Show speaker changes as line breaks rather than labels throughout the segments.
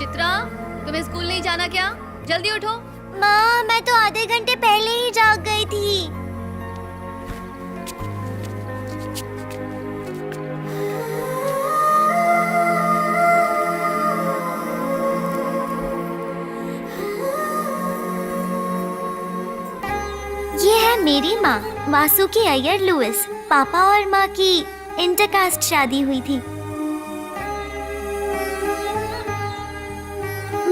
चित्रा, तुम्हें स्कूल नहीं जाना क्या? जल्दी उठो।
माँ, मैं तो आधे घंटे पहले ही जाग गई थी। ये है मेरी माँ, वासुकी अय्यर लुइस। पापा और माँ की इंटरकास्ट शादी हुई थी।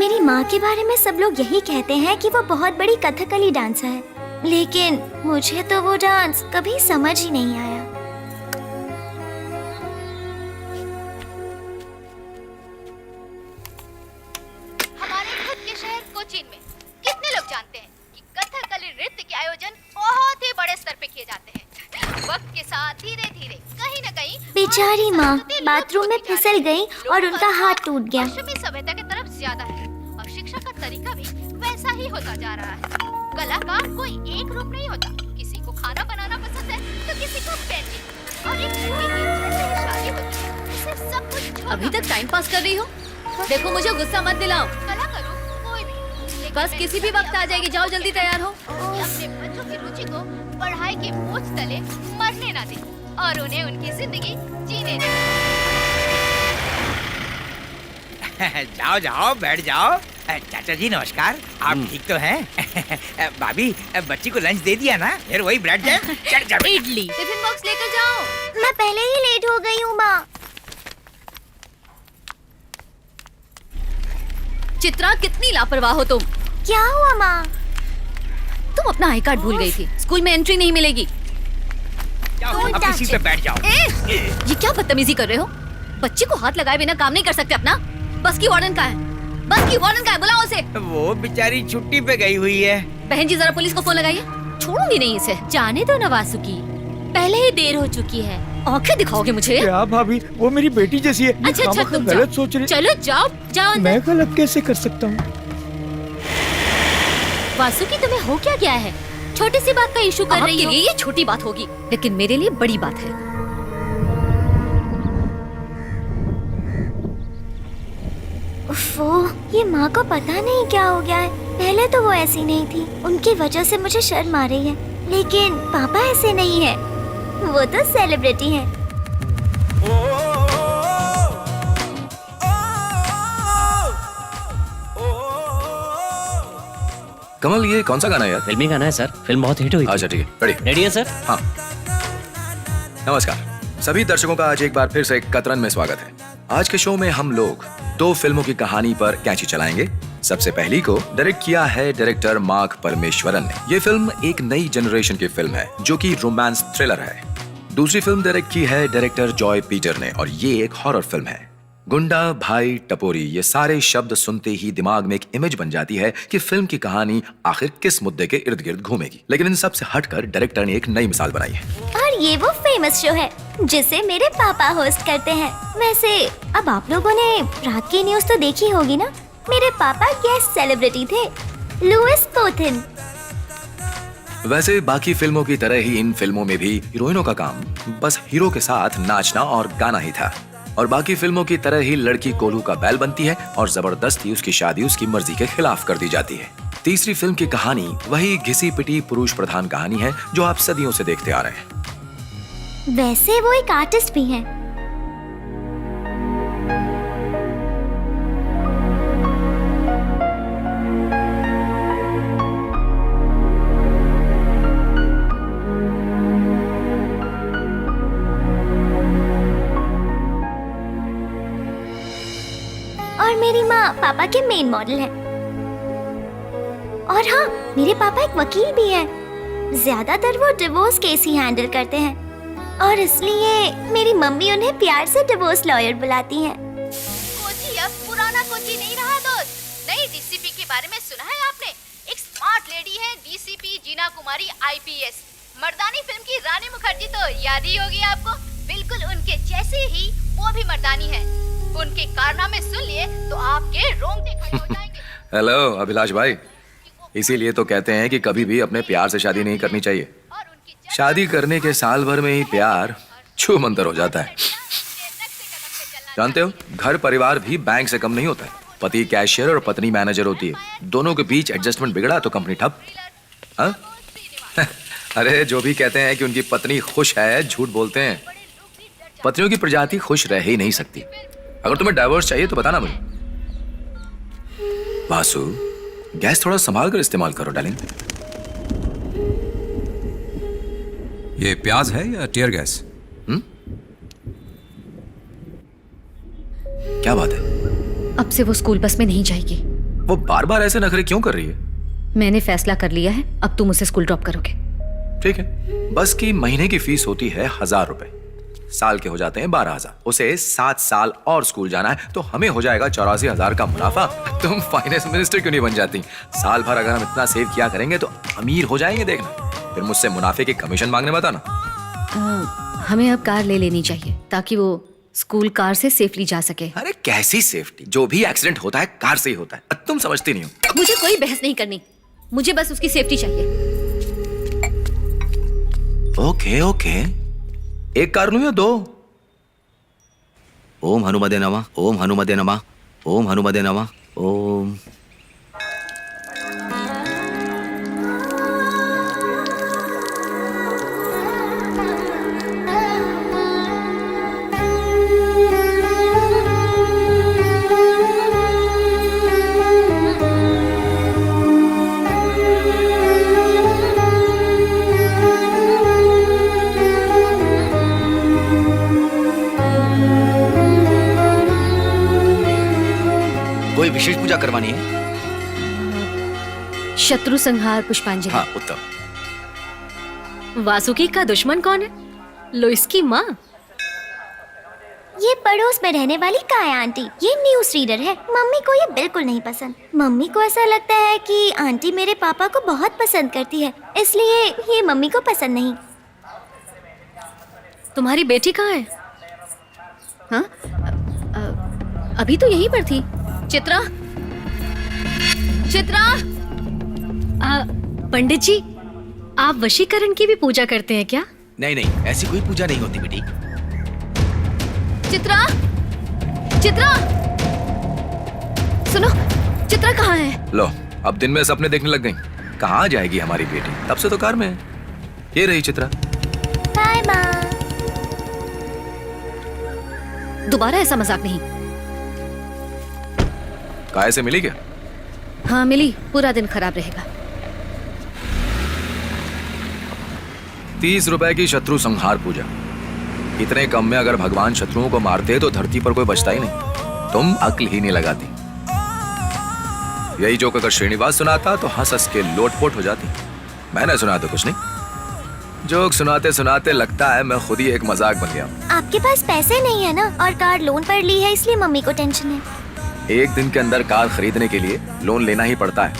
मेरी माँ के बारे में सब लोग यही कहते हैं कि वो बहुत बड़ी कथकली डांसर है, लेकिन मुझे तो वो डांस कभी समझ ही नहीं आया।
हमारे खुद के शहर कोचीन में कितने लोग जानते हैं कि कथकली नृत्य के आयोजन बहुत ही बड़े स्तर पे किए जाते हैं। वक्त के साथ धीरे धीरे कहीं न कहीं
बेचारी माँ बाथरूम में फिसल गई और उनका हाथ टूट गया।
पश्चिमी सभ्यता की तरफ ज्यादा है और शिक्षा का तरीका भी वैसा ही होता जा रहा है। कला का कोई एक रूप नहीं होता। किसी को खाना बनाना पसंद है तो किसी को पेंटिंग, और एक लड़की की जैसे ही शादी होती है उसे सब कुछ छोड़ना
अभी तक टाइम पास कर रही हो? देखो, मुझे गुस्सा मत दिलाओ।
कला करो कोई भी,
बस किसी भी वक्त आ जाएगी। जाओ जल्दी तैयार हो।
अपने बच्चों की रुचि को पढ़ाई के बोझ तले मरने ना दें और उन्हें उनकी जिंदगी जीने दें।
जाओ जाओ बैठ जाओ। चाचा जी नमस्कार। आप ठीक तो हैं? भाभी, बच्ची को लंच दे दिया ना? फिर वही ब्रेड जैम। चल
इडली टिफिन बॉक्स लेकर जाओ।
मैं पहले ही लेट हो गई हूँ माँ।
चित्रा, कितनी लापरवाह हो तुम।
क्या हुआ माँ?
तुम अपना आई कार्ड भूल गई थी। स्कूल में एंट्री नहीं मिलेगी।
अपनी सीट पे बैठ जाओ।
ये क्या बदतमीजी कर रहे हो? बच्ची को हाथ लगाए बिना काम नहीं कर सकते अपना। बस की वार्डन कहाँ है? बस की वार्डन कहाँ है? बुलाओ उसे।
वो बेचारी छुट्टी पे गई हुई है।
बहन जी, जरा पुलिस को फोन लगाइए। छोड़ूंगी नहीं इसे।
जाने दो ना वासुकी, पहले ही देर हो चुकी है।
आंखें दिखाओगे मुझे?
क्या भाभी, वो मेरी बेटी जैसी है।
अच्छा अच्छा, तुम
गलत
जाओ।
सोच रही।
चलो जाओ जाओ अंदर।
मैं गलत कैसे कर सकता हूँ?
वासुकी, तुम्हें हो क्या गया है? छोटी सी बात का इशू कर रही
आपके
हो।
लिए ये छोटी बात होगी, लेकिन मेरे लिए बड़ी बात है।
उफ़ो, ये माँ को पता नहीं क्या हो गया है। पहले तो वो ऐसी नहीं थी, उनकी वजह से मुझे शर्म आ रही है। लेकिन पापा ऐसे नहीं है, वो तो सेलिब्रिटी हैं।
कमल, ये कौन सा गाना है यार?
फिल्मी गाना है सर, फिल्म बहुत हिट हुई थी।
अच्छा ठीक है, रेडी?
रेडी है सर?
हाँ। नमस्कार सभी दर्शकों का आज एक बार फिर से कतरन में स्वागत है। आज के शो में हम लोग 2 फिल्मों की कहानी पर कैंची चलाएंगे। सबसे पहली को डायरेक्ट किया है डायरेक्टर मार्क परमेश्वरन ने। ये फिल्म एक नई जनरेशन की फिल्म है जो कि रोमांस थ्रिलर है। दूसरी फिल्म डायरेक्ट की है डायरेक्टर जॉय पीटर ने और ये एक हॉरर फिल्म है। गुंडा, भाई, टपोरी, ये सारे शब्द सुनते ही दिमाग में एक इमेज बन जाती है कि फिल्म की कहानी आखिर किस मुद्दे के इर्द गिर्द घूमेगी। लेकिन इन सब से हटकर डायरेक्टर ने एक नई मिसाल बनाई है।
और ये वो फेमस शो है जिसे मेरे पापा होस्ट करते हैं। वैसे अब आप लोगों ने रात की न्यूज़ तो देखी होगी ना? मेरे पापा गेस्ट सेलिब्रिटी थे, लुइस पोथिन।
वैसे बाकी फिल्मों की तरह ही इन फिल्मों में भी हीरोइनों का काम बस हीरो के साथ नाचना और गाना ही था। और बाकी फिल्मों की तरह ही लड़की कोल्हू का बैल बनती है और जबरदस्ती उसकी शादी उसकी मर्जी के खिलाफ कर दी जाती है। तीसरी फिल्म की कहानी वही घिसी पिटी पुरुष प्रधान कहानी है जो आप सदियों से देखते आ रहे हैं।
वैसे वो एक आर्टिस्ट भी हैं। और मेरी माँ पापा के मेन मॉडल है। और हाँ, मेरे पापा एक वकील भी हैं। ज्यादातर वो डिवोर्स केस ही हैंडल करते हैं और इसलिए मेरी मम्मी उन्हें प्यार से डिवोर्स लॉयर बुलाती हैं।
कोची अब पुराना कोची नहीं रहा दोस्त। नई डीसीपी के बारे में सुना है आपने? एक स्मार्ट लेडी है डीसीपी जीना कुमारी आईपीएस। मर्दानी फिल्म की रानी मुखर्जी तो याद ही होगी आपको। बिल्कुल उनके जैसे ही वो भी मर्दानी है। उनके कारनामे सुन लिए तो आपके रोंगटे खड़े हो जाएंगे।
हेलो अभिलाष भाई, इसीलिए तो कहते हैं कि कभी भी अपने प्यार से शादी नहीं करनी चाहिए। शादी करने के साल भर में ही प्यार छू मंतर हो जाता है। जानते हो, घर परिवार भी बैंक से कम नहीं होता है। पति कैशियर और पत्नी मैनेजर होती है, दोनों के बीच एडजस्टमेंट बिगड़ा तो कंपनी ठप। हाँ? अरे जो भी कहते हैं कि उनकी पत्नी खुश है, झूठ बोलते हैं। पत्नियों की प्रजाति खुश रह ही नहीं सकती। अगर तुम्हें डाइवोर्स चाहिए तो बताना मुझे। वासु, गैस थोड़ा संभाल कर इस्तेमाल करो डार्लिंग।
ये प्याज है या टीयर गैस?
क्या बात है?
अब से वो स्कूल बस में नहीं जाएगी।
वो बार बार ऐसे नखरे क्यों कर रही है?
मैंने फैसला कर लिया है, अब तुम उसे स्कूल ड्रॉप करोगे।
ठीक है, बस की महीने की फीस होती है 1000 रुपए, साल के हो जाते हैं 12,000। उसे 7 साल और स्कूल जाना है तो हमें हो जाएगा 84,000 का मुनाफा। तुम फाइनेंस मिनिस्टर क्यों नहीं बन जाती? साल भर अगर हम इतना सेव किया करेंगे तो अमीर हो जाएंगे। देखना, फिर मुझसे मुनाफे के कमीशन मांगने मत आना।
हमें अब कार ले लेनी चाहिए ताकि वो स्कूल कार से सेफली जा सके।
अरे कैसी सेफ्टी? जो भी एक्सीडेंट होता है कार से ही होता है, तुम समझती नहीं हो।
मुझे कोई बहस नहीं करनी, मुझे बस उसकी सेफ्टी चाहिए।
ओके ओके, एक कार लूं या 2?
ओम हनुमते नमः, ओम हनुमते नमः, ओम हनुमते नमः, ओम। कोई विशेष पूजा करवानी है?
शत्रु संहार पुष्पांजलि।
हाँ उत्तम।
वासुकी का दुश्मन कौन है? लो इसकी माँ।
ये पड़ोस में रहने वाली काया आंटी, ये न्यूज़ रीडर है। मम्मी को ये बिल्कुल नहीं पसंद। मम्मी को ऐसा लगता है कि आंटी मेरे पापा को बहुत पसंद करती है, इसलिए ये मम्मी को पसंद नहीं।
तुम्हारी बेटी कहाँ है? हाँ, अभी तो यहीं पर थी। चित्रा, चित्रा।
पंडित जी, आप वशीकरण की भी पूजा करते हैं क्या?
नहीं नहीं, ऐसी कोई पूजा नहीं होती बेटी।
चित्रा, चित्रा, सुनो, चित्रा कहाँ है?
लो, अब दिन में सपने देखने लग गई। कहाँ जाएगी हमारी बेटी? तब से तो कार में है। ये रही चित्रा।
बाय माँ।
दोबारा ऐसा मजाक नहीं।
काय से मिली क्या?
हाँ मिली, पूरा दिन खराब रहेगा।
30 रुपए की शत्रु संहार पूजा। इतने कम में अगर भगवान शत्रुओं को मारते तो धरती पर कोई बचता ही नहीं। तुम अक्ल ही नहीं लगाती। यही जोक अगर श्रीनिवास सुनाता तो हंस हंस के लोटपोट हो जाती। मैंने सुना तो कुछ नहीं। जोक सुनाते सुनाते लगता है मैं खुद ही एक मजाक बन गया।
आपके पास पैसे नहीं है ना, और कार लोन पर ली है, इसलिए मम्मी को टेंशन है।
एक दिन के अंदर कार खरीदने के लिए लोन लेना ही पड़ता है,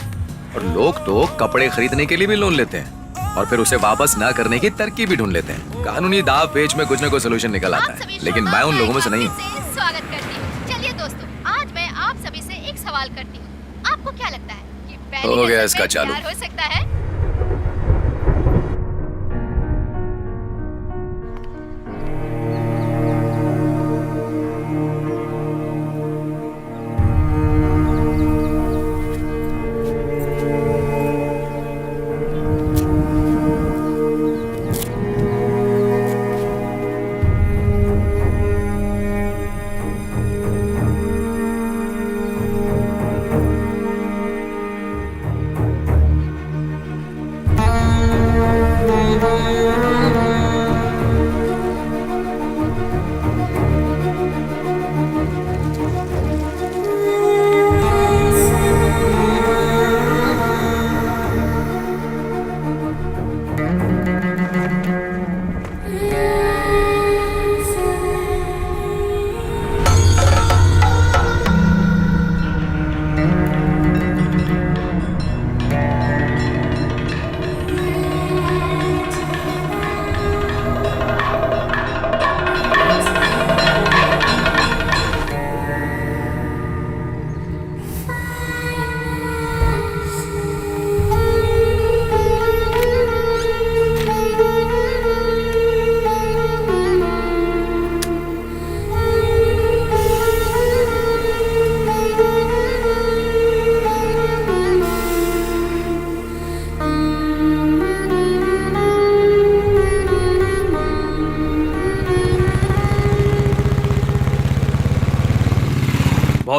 और लोग तो कपड़े खरीदने के लिए भी लोन लेते हैं और फिर उसे वापस ना करने की तरकीब भी ढूंढ लेते हैं। कानूनी दाव पेच में कुछ न कुछ सोल्यूशन निकल आता है, लेकिन मैं उन लोगों में से नहीं हूँ।
स्वागत करती हूँ। चलिए दोस्तों, आज मैं आप सभी से एक सवाल करती हूँ। आपको क्या लगता है कि पहली
हो गया
नजर
इसका
में
चालू।
प्यार हो सकता है?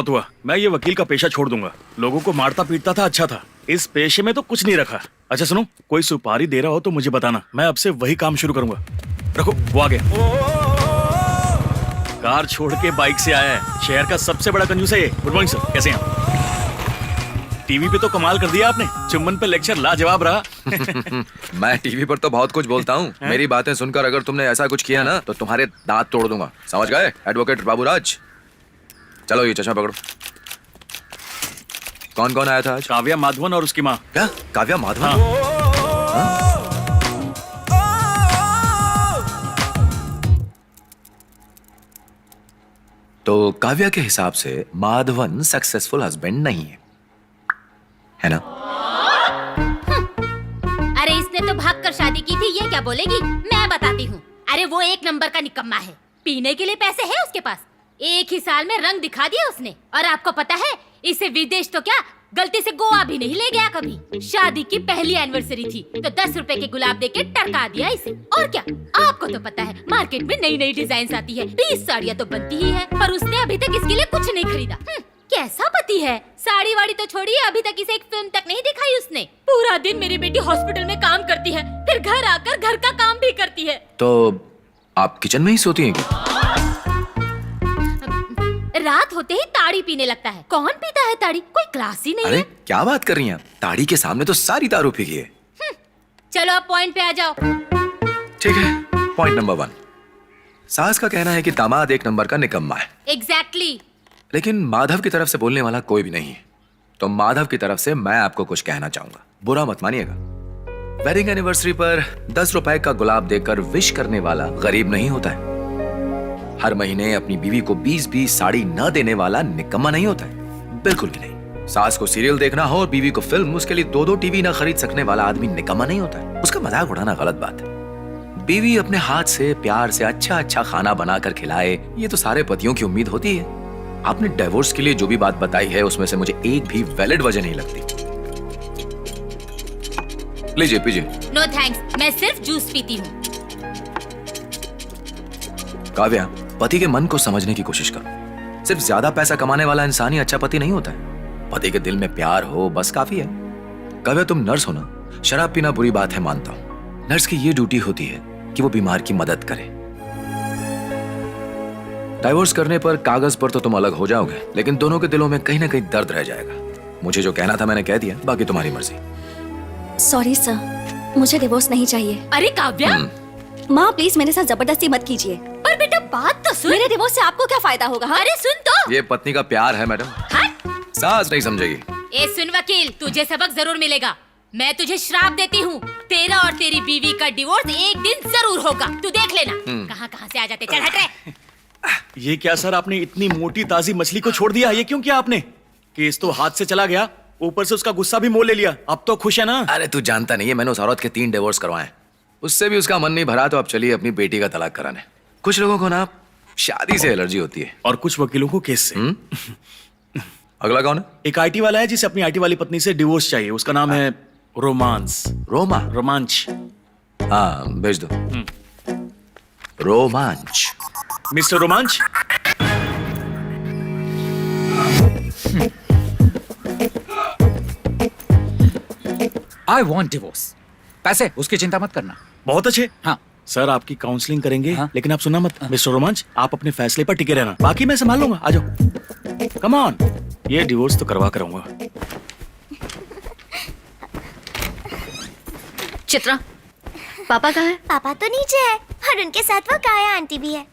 बहुत हुआ। मैं ये वकील का पेशा छोड़ दूंगा। लोगों को मारता पीटता था, अच्छा था। इस पेशे में तो कुछ नहीं रखा। अच्छा सुनो, कोई सुपारी दे रहा हो तो मुझे बताना, मैं अब से वही काम शुरू करूंगा। रखो, वो आ गया। कार छोड़ के बाइक से आया है, शहर का सबसे बड़ा कंजूस है ये। गुड मॉर्निंग सर, कैसे हैं? टीवी पे तो कमाल कर दिया आपने, चुम्बन पे लेक्चर लाजवाब रहा।
मैं टीवी पर तो बहुत कुछ बोलता हूँ। मेरी बातें सुनकर अगर तुमने ऐसा कुछ किया ना तो तुम्हारे दांत तोड़ दूंगा, समझ गए? एडवोकेट बाबूराज, चलो ये चश्मा पकड़ो। कौन कौन आया था आज?
काव्या माधवन और उसकी माँ।
क्या? काव्या माधवन?
हाँ।
तो काव्या के हिसाब से माधवन सक्सेसफुल हस्बैंड नहीं है ना?
अरे इसने तो भागकर शादी की थी, ये क्या बोलेगी? मैं बताती हूँ। अरे वो एक नंबर का निकम्मा है, पीने के लिए पैसे है उसके पास। एक ही साल में रंग दिखा दिया उसने। और आपको पता है, इसे विदेश तो क्या, गलती से गोवा भी नहीं ले गया कभी। शादी की पहली एनिवर्सरी थी तो 10 रुपए के गुलाब देके टरका दिया इसे। और क्या, आपको तो पता है मार्केट में नई नई डिजाइन आती है, 20 साड़ियाँ तो बनती ही है, पर उसने अभी तक इसके लिए कुछ नहीं खरीदा। कैसा पति है? साड़ी वाड़ी तो छोड़िए, अभी तक इसे एक फिल्म तक नहीं दिखाई उसने। पूरा दिन मेरी बेटी हॉस्पिटल में काम करती है, फिर घर आकर घर का काम भी करती है।
तो आप किचन में ही सोती हैं क्या?
रात होते ही ताड़ी पीने लगता है। कौन पीता है ताड़ी? कोई क्लास ही नहीं
अरे
है।
क्या बात कर रही हैं? ताड़ी के सामने तो सारी दारू फीकी है।
चलो अब पॉइंट पे आ जाओ।
ठीक है, पॉइंट नंबर 1। सास का कहना है कि दामाद एक नंबर का निकम्मा है।
एग्जैक्टली।
लेकिन माधव की तरफ से बोलने वाला कोई भी नहीं है। तो माधव की तरफ से मैं आपको कुछ कहना चाहूंगा, बुरा मत मानिएगा। वेडिंग एनिवर्सरी पर 10 रुपए का गुलाब देकर विश करने वाला गरीब नहीं होता है। हर महीने अपनी बीवी को 20-20 साड़ी न देने वाला निकम्मा नहीं होता है, बिल्कुल भी नहीं। सास को सीरियल देखना हो और बीवी को फिल्म, उसके लिए 2-2 टीवी न खरीद सकने वाला आदमी निकम्मा नहीं होता है। उसका मजाक उड़ाना गलत बात है। बीवी अपने हाथ से प्यार से अच्छा अच्छा खाना बनाकर खिलाए, ये तो सारे पतियों की उम्मीद होती है। आपने डिवोर्स के लिए जो भी बात बताई है उसमें से मुझे एक भी वैलिड वजह नहीं लगती। लीजिए पीजिए।
नो थैंक्स, मैं सिर्फ जूस पीती हूँ।
काव्या, पति के मन को समझने की कोशिश करो। सिर्फ ज्यादा पैसा कमाने वाला इंसान ही अच्छा पति नहीं होता है। पति के दिल में प्यार हो बस काफी है। काव्या, तुम नर्स हो ना? शराब पीना बुरी बात है, मानता हूं। नर्स की ये ड्यूटी होती है कि वो बीमार की मदद करे। डाइवोर्स करने पर कागज पर तो तुम अलग हो जाओगे, लेकिन दोनों के दिलों में कहीं ना कहीं दर्द रह जाएगा। मुझे जो कहना था मैंने कह दिया, बाकी तुम्हारी मर्जी।
सॉरी सर, मुझे डिवोर्स नहीं चाहिए।
अरे काव्या,
माँ प्लीज मेरे साथ जबरदस्ती मत कीजिए।
पर बेटा बात तो सुन।
मेरे डिवोर्स से आपको क्या फायदा होगा? हाँ?
अरे सुन तो।
ये पत्नी का प्यार है मैडम, सास नहीं समझेगी।
ए सुन वकील, तुझे सबक जरूर मिलेगा। मैं तुझे श्राप देती हूँ, तेरा और तेरी बीवी का डिवोर्स एक दिन जरूर होगा। तू देख लेना। कहाँ कहाँ से आ जाते, चल हट रे।
ये क्या सर, आपने इतनी मोटी ताजी मछली को छोड़ दिया? ये क्यों किया आपने? केस तो हाथ से चला गया, ऊपर से उसका गुस्सा भी मोल ले लिया। अब तो खुश है ना?
अरे तू जानता नहीं है, मैंने उस औरत के 3 डिवोर्स करवाए, उससे भी उसका मन नहीं भरा, तो अब चलिए अपनी बेटी का तलाक कराने। कुछ लोगों को ना शादी से एलर्जी होती है,
और कुछ वकीलों को केस से।
अगला कौन है?
एक आईटी वाला है जिसे अपनी आईटी वाली पत्नी से डिवोर्स चाहिए। उसका नाम है रोमांस। रोमांच।
हाँ भेज दो। रोमांच।
मिस्टर रोमांच।
I want divorce. पैसे उसकी चिंता मत करना।
बहुत अच्छे।
हाँ
सर, आपकी काउंसलिंग करेंगे।
हाँ?
लेकिन आप सुनना मत। मिस्टर रोमांच, आप अपने फैसले पर टिके रहना, बाकी मैं संभाल लूंगा। आ जाओ, कम ऑन। ये डिवोर्स तो करवा कराऊंगा।
चित्रा, पापा कहाँ है?
पापा तो नीचे है और उनके साथ वो काया आंटी भी है।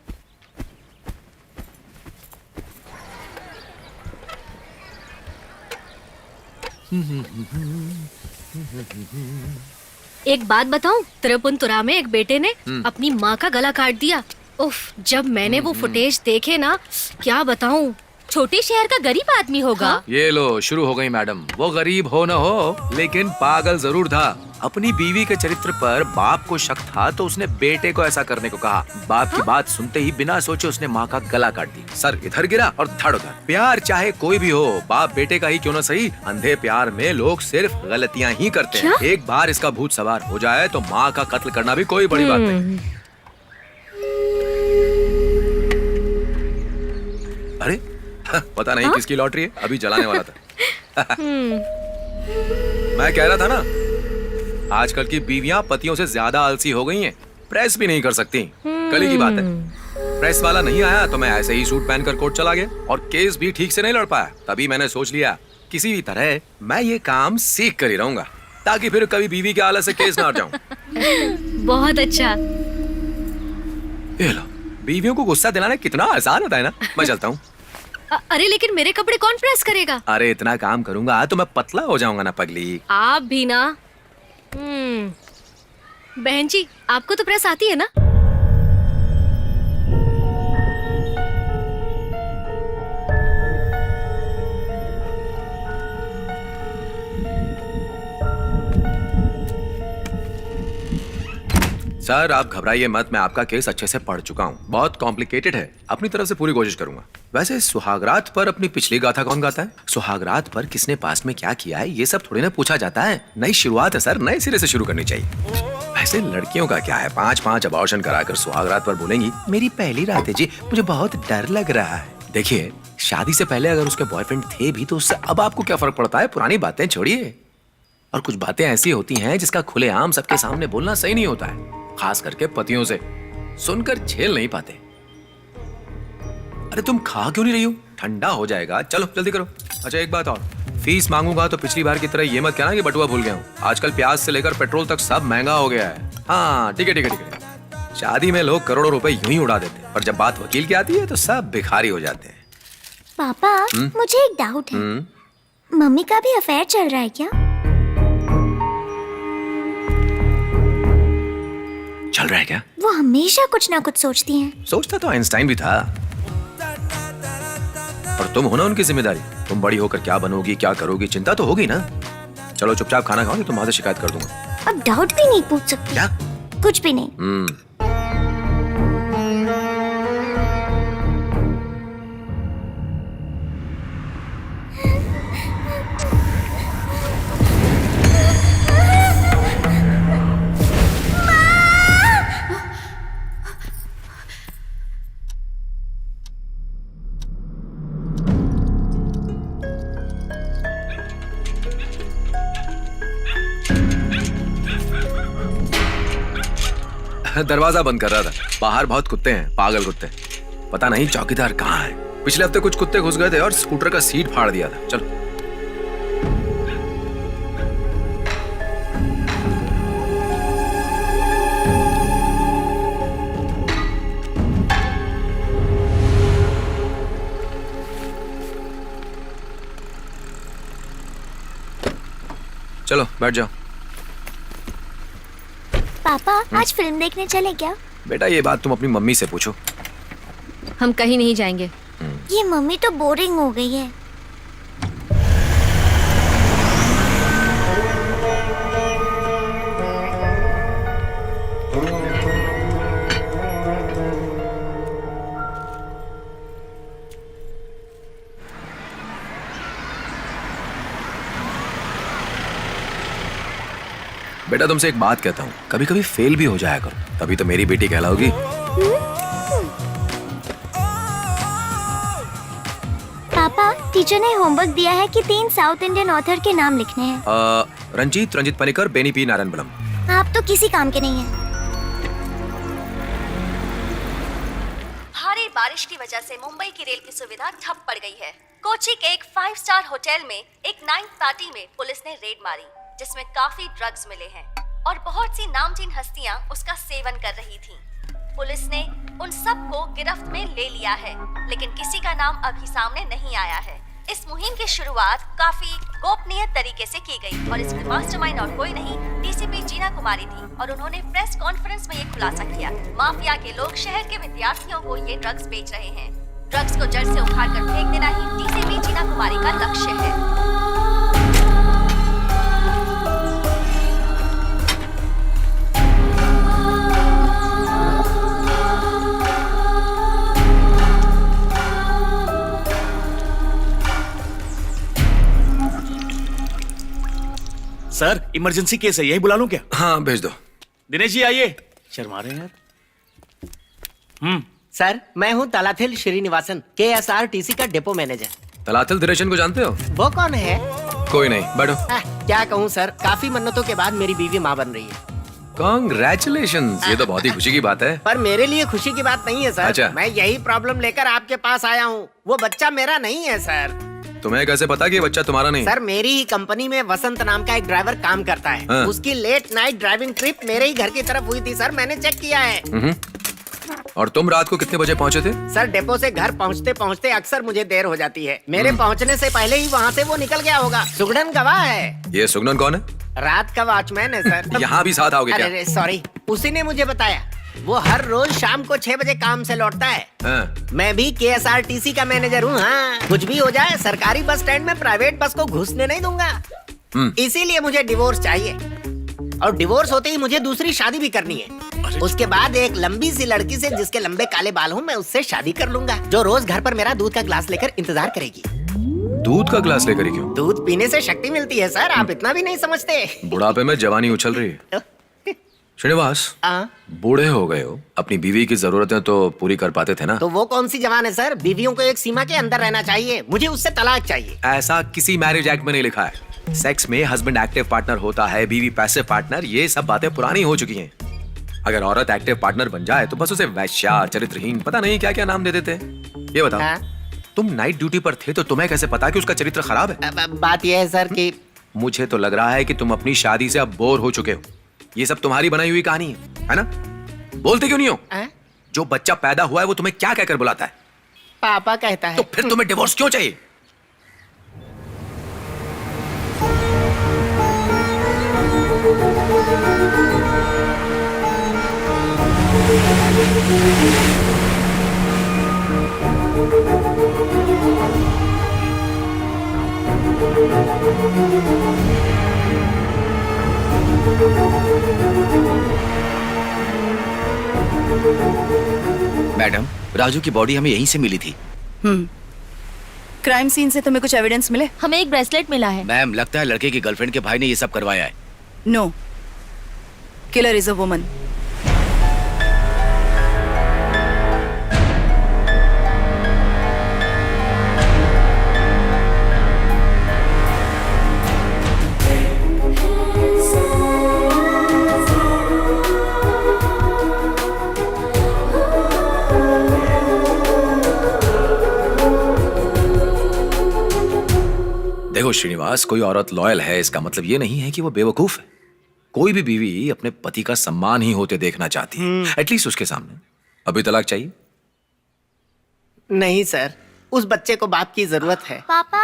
एक बात बताऊं, त्रिपुनितुरा में एक बेटे ने अपनी माँ का गला काट दिया। उफ, जब मैंने वो फुटेज देखे ना, क्या बताऊं।
छोटे शहर का गरीब आदमी होगा।
ये लो, शुरू हो गई मैडम। वो गरीब हो न हो, लेकिन पागल जरूर था। अपनी बीवी के चरित्र पर बाप को शक था तो उसने बेटे को ऐसा करने को कहा। बाप की बात सुनते ही बिना सोचे उसने माँ का गला काट दी। सर इधर गिरा और धड़ उधर। प्यार चाहे कोई भी हो, बाप बेटे का ही क्यों न सही, अंधे प्यार में लोग सिर्फ गलतियाँ ही करते हैं। एक बार इसका भूत सवार हो जाए तो माँ का कत्ल करना भी कोई बड़ी बात नहीं। अरे पता नहीं किसकी लॉटरी है, अभी जलाने वाला था। मैं कह रहा था ना, आजकल की बीवियां पतियों से ज्यादा आलसी हो गई हैं, प्रेस भी नहीं कर सकती। कल ही की बात है, प्रेस वाला नहीं आया तो मैं ऐसे ही सूट पहनकर कोर्ट चला गया और केस भी ठीक से नहीं लड़ पाया। तभी मैंने सोच लिया किसी भी तरह मैं ये काम सीख कर ही रहूंगा, ताकि फिर कभी बीवी के आलस से केस ना हट जाऊं।
बहुत अच्छा।
ये लो, बीवियों को गुस्सा दिलाना कितना आसान होता है ना। मैं चलता हूँ।
अरे लेकिन मेरे कपड़े कौन प्रेस करेगा?
अरे इतना काम करूंगा तो मैं पतला हो जाऊंगा ना पगली।
आप भी ना। बहन जी, आपको तो प्रेस आती है ना?
सर आप घबराइए मत, मैं आपका केस अच्छे से पढ़ चुका हूँ। बहुत कॉम्प्लिकेटेड है, अपनी तरफ से पूरी कोशिश करूंगा। वैसे सुहागरात पर अपनी पिछली गाथा कौन गाता है? सुहागरात पर किसने पास्ट में क्या किया है, ये सब थोड़ी ना पूछा जाता है। नई शुरुआत है सर, नए सिरे से शुरू करनी चाहिए। वैसे लड़कियों का क्या है, 5-5 अबॉर्शन कराकर सुहागरात पर बोलेंगी मेरी पहली रात है जी, मुझे बहुत डर लग रहा है। देखिए, शादी से पहले अगर उसके बॉयफ्रेंड थे भी तो उससे अब आपको क्या फर्क पड़ता है? पुरानी बातें छोड़िए। और कुछ बातें ऐसी होती हैं जिसका खुलेआम सबके सामने बोलना सही नहीं होता है, खास करके पतियों से। सुनकर झेल नहीं पाते। अरे तुम खा क्यों नहीं रही हो? ठंडा हो जाएगा, चलो जल्दी करो। अच्छा एक बात और, फीस मांगूंगा तो पिछली बार की तरह ये मत कहना कि बटुआ भूल गया हूँ। आजकल प्याज से लेकर पेट्रोल तक सब महंगा हो गया है। हाँ ठीक है ठीक है ठीक है। शादी में लोग करोड़ों रुपए यूं ही उड़ा देते हैं, पर जब बात वकील की आती है तो सब भिखारी हो जाते हैं।
पापा, मुझे एक डाउट है। मम्मी का भी अफेयर चल रहा है क्या?
चल रहा है क्या?
वो हमेशा कुछ ना कुछ सोचती हैं।
सोचता तो आइंस्टाइन भी था। और तुम हो ना उनकी जिम्मेदारी। तुम बड़ी होकर क्या बनोगी, क्या करोगी, चिंता तो होगी ना। चलो चुपचाप खाना खाओ, तो वहां से शिकायत कर दूंगा।
अब डाउट भी नहीं पूछ सकती?
क्या?
कुछ भी नहीं।
दरवाजा बंद कर रहा था, बाहर बहुत कुत्ते हैं, पागल कुत्ते। पता नहीं चौकीदार कहाँ है। पिछले हफ्ते कुछ कुत्ते घुस गए थे और स्कूटर का सीट फाड़ दिया था। चलो चलो बैठ जाओ।
पापा, आज फिल्म देखने चले क्या?
बेटा ये बात तुम अपनी मम्मी से पूछो।
हम कहीं नहीं जाएंगे।
ये मम्मी तो बोरिंग हो गई है।
बेटा तुमसे एक बात कहता हूँ, कभी कभी फेल भी हो जाया करो, तभी तो मेरी बेटी कहलाओगी।
पापा, टीचर ने होमवर्क दिया है कि 3 साउथ इंडियन ऑथर के नाम लिखने हैं।
रंजीत पनिकर, बेनी पी नारायणबलम।
आप तो किसी काम के नहीं हैं।
भारी बारिश की वजह से मुंबई की रेल की सुविधा ठप पड़ गई है। कोची के एक 5 स्टार होटल में एक नाइट पार्टी में पुलिस ने रेड मारी, जिसमें काफी ड्रग्स मिले हैं और बहुत सी नामचीन हस्तियां उसका सेवन कर रही थीं। पुलिस ने उन सबको गिरफ्त में ले लिया है, लेकिन किसी का नाम अभी सामने नहीं आया है। इस मुहिम की शुरुआत काफी गोपनीय तरीके से की गई और इसमें मास्टरमाइंड और कोई नहीं, डीसीपी जीना कुमारी थी और उन्होंने प्रेस कॉन्फ्रेंस में ये खुलासा किया। माफिया के लोग शहर के विद्यार्थियों को ये ड्रग्स बेच रहे हैं। ड्रग्स को जड़ से उखाड़ कर फेंक देना ही डीसीपी जीना कुमारी का लक्ष्य है।
सर इमरजेंसी केस है, यही बुला लूं क्या?
हाँ भेज दो।
दिनेश जी आइए। शर्मा रहे हैं यार।
सर मैं हूँ तलाथिल श्रीनिवासन, KSRTC का डिपो मैनेजर।
तलाथिल दिनेशन को जानते हो?
वो कौन है?
कोई नहीं, बैठो।
क्या कहूँ सर, काफी मन्नतों के बाद मेरी बीवी माँ बन रही है।
कांग्रेचुलेशंस, ये तो बहुत ही खुशी की बात है।
पर मेरे लिए खुशी की बात नहीं है सर।
अच्छा।
मैं यही प्रॉब्लम लेकर आपके पास आया हूँ। वो बच्चा मेरा नहीं है सर।
तुम्हें कैसे पता कि ये बच्चा तुम्हारा नहीं?
सर मेरी ही कंपनी में वसंत नाम का एक ड्राइवर काम करता है।
हाँ।
उसकी लेट नाइट ड्राइविंग ट्रिप मेरे ही घर की तरफ हुई थी सर, मैंने चेक किया है।
और तुम रात को कितने बजे पहुंचे थे?
सर डिपो से घर पहुँचते पहुँचते अक्सर मुझे देर हो जाती है। मेरे पहुँचने से पहले ही वहाँ से वो निकल गया होगा। सुगड़न गवाह है।
ये सुगनन कौन है?
रात का वॉचमैन है सर।
यहाँ भी साथ आओगे क्या?
अरे सॉरी, उसी ने मुझे बताया। वो हर रोज शाम को 6 बजे काम से लौटता है।
हाँ।
मैं भी KSRTC का मैनेजर हूँ। हाँ, कुछ भी हो जाए सरकारी बस स्टैंड में प्राइवेट बस को घुसने नहीं दूंगा। इसीलिए मुझे डिवोर्स चाहिए, और डिवोर्स होते ही मुझे दूसरी शादी भी करनी है। उसके बाद एक लंबी सी लड़की से जिसके लंबे काले बाल हों, मैं उससे शादी कर लूंगा, जो रोज घर पर मेरा दूध का ग्लास लेकर इंतजार करेगी।
दूध का ग्लास लेकर ही क्यों?
दूध पीने से शक्ति मिलती है सर, आप इतना भी नहीं समझते।
बुढ़ापे में जवानी उछल रही है। श्रीनिवास, बूढ़े हो गए हो, अपनी बीवी की जरूरतें तो पूरी कर पाते थे ना?
तो वो कौन सी जवान है सर? बीवियों को एक सीमा के अंदर रहना चाहिए। मुझे उससे तलाक चाहिए।
ऐसा किसी मैरिज एक्ट में नहीं लिखा है। सेक्स में हस्बैंड एक्टिव पार्टनर होता है, बीवी पैसिव पार्टनर। ये सब बातें पुरानी हो चुकी हैं। अगर औरत एक्टिव पार्टनर बन जाए तो बस उसे वैश्या, चरित्रहीन, पता नहीं क्या क्या नाम दे देते हैं। ये बताओ, तुम नाइट ड्यूटी पर थे तो तुम्हें कैसे पता कि उसका चरित्र खराब है?
बात यह है सर कि
मुझे तो लग रहा है कि तुम अपनी शादी से अब बोर हो चुके हो। ये सब तुम्हारी बनाई हुई कहानी है ना? बोलते क्यों नहीं हो? जो बच्चा पैदा हुआ है वो तुम्हें क्या कहकर बुलाता है?
पापा कहता है।
तो फिर तुम्हें डिवोर्स क्यों चाहिए?
मैडम, राजू की बॉडी हमें यहीं से मिली थी।
क्राइम सीन से तुम्हें कुछ एविडेंस मिले?
हमें एक ब्रेसलेट मिला है।
मैम, लगता है लड़के की गर्लफ्रेंड के भाई ने ये सब करवाया है।
No, killer is a woman.
देखो श्रीनिवास, कोई औरत लॉयल है इसका मतलब ये नहीं है कि वो बेवकूफ है। कोई भी बीवी अपने पति का सम्मान ही होते देखना चाहती है, एटलीस्ट उसके सामने। अभी तलाक चाहिए?
नहीं सर, उस बच्चे को बाप की जरूरत है।
पापा,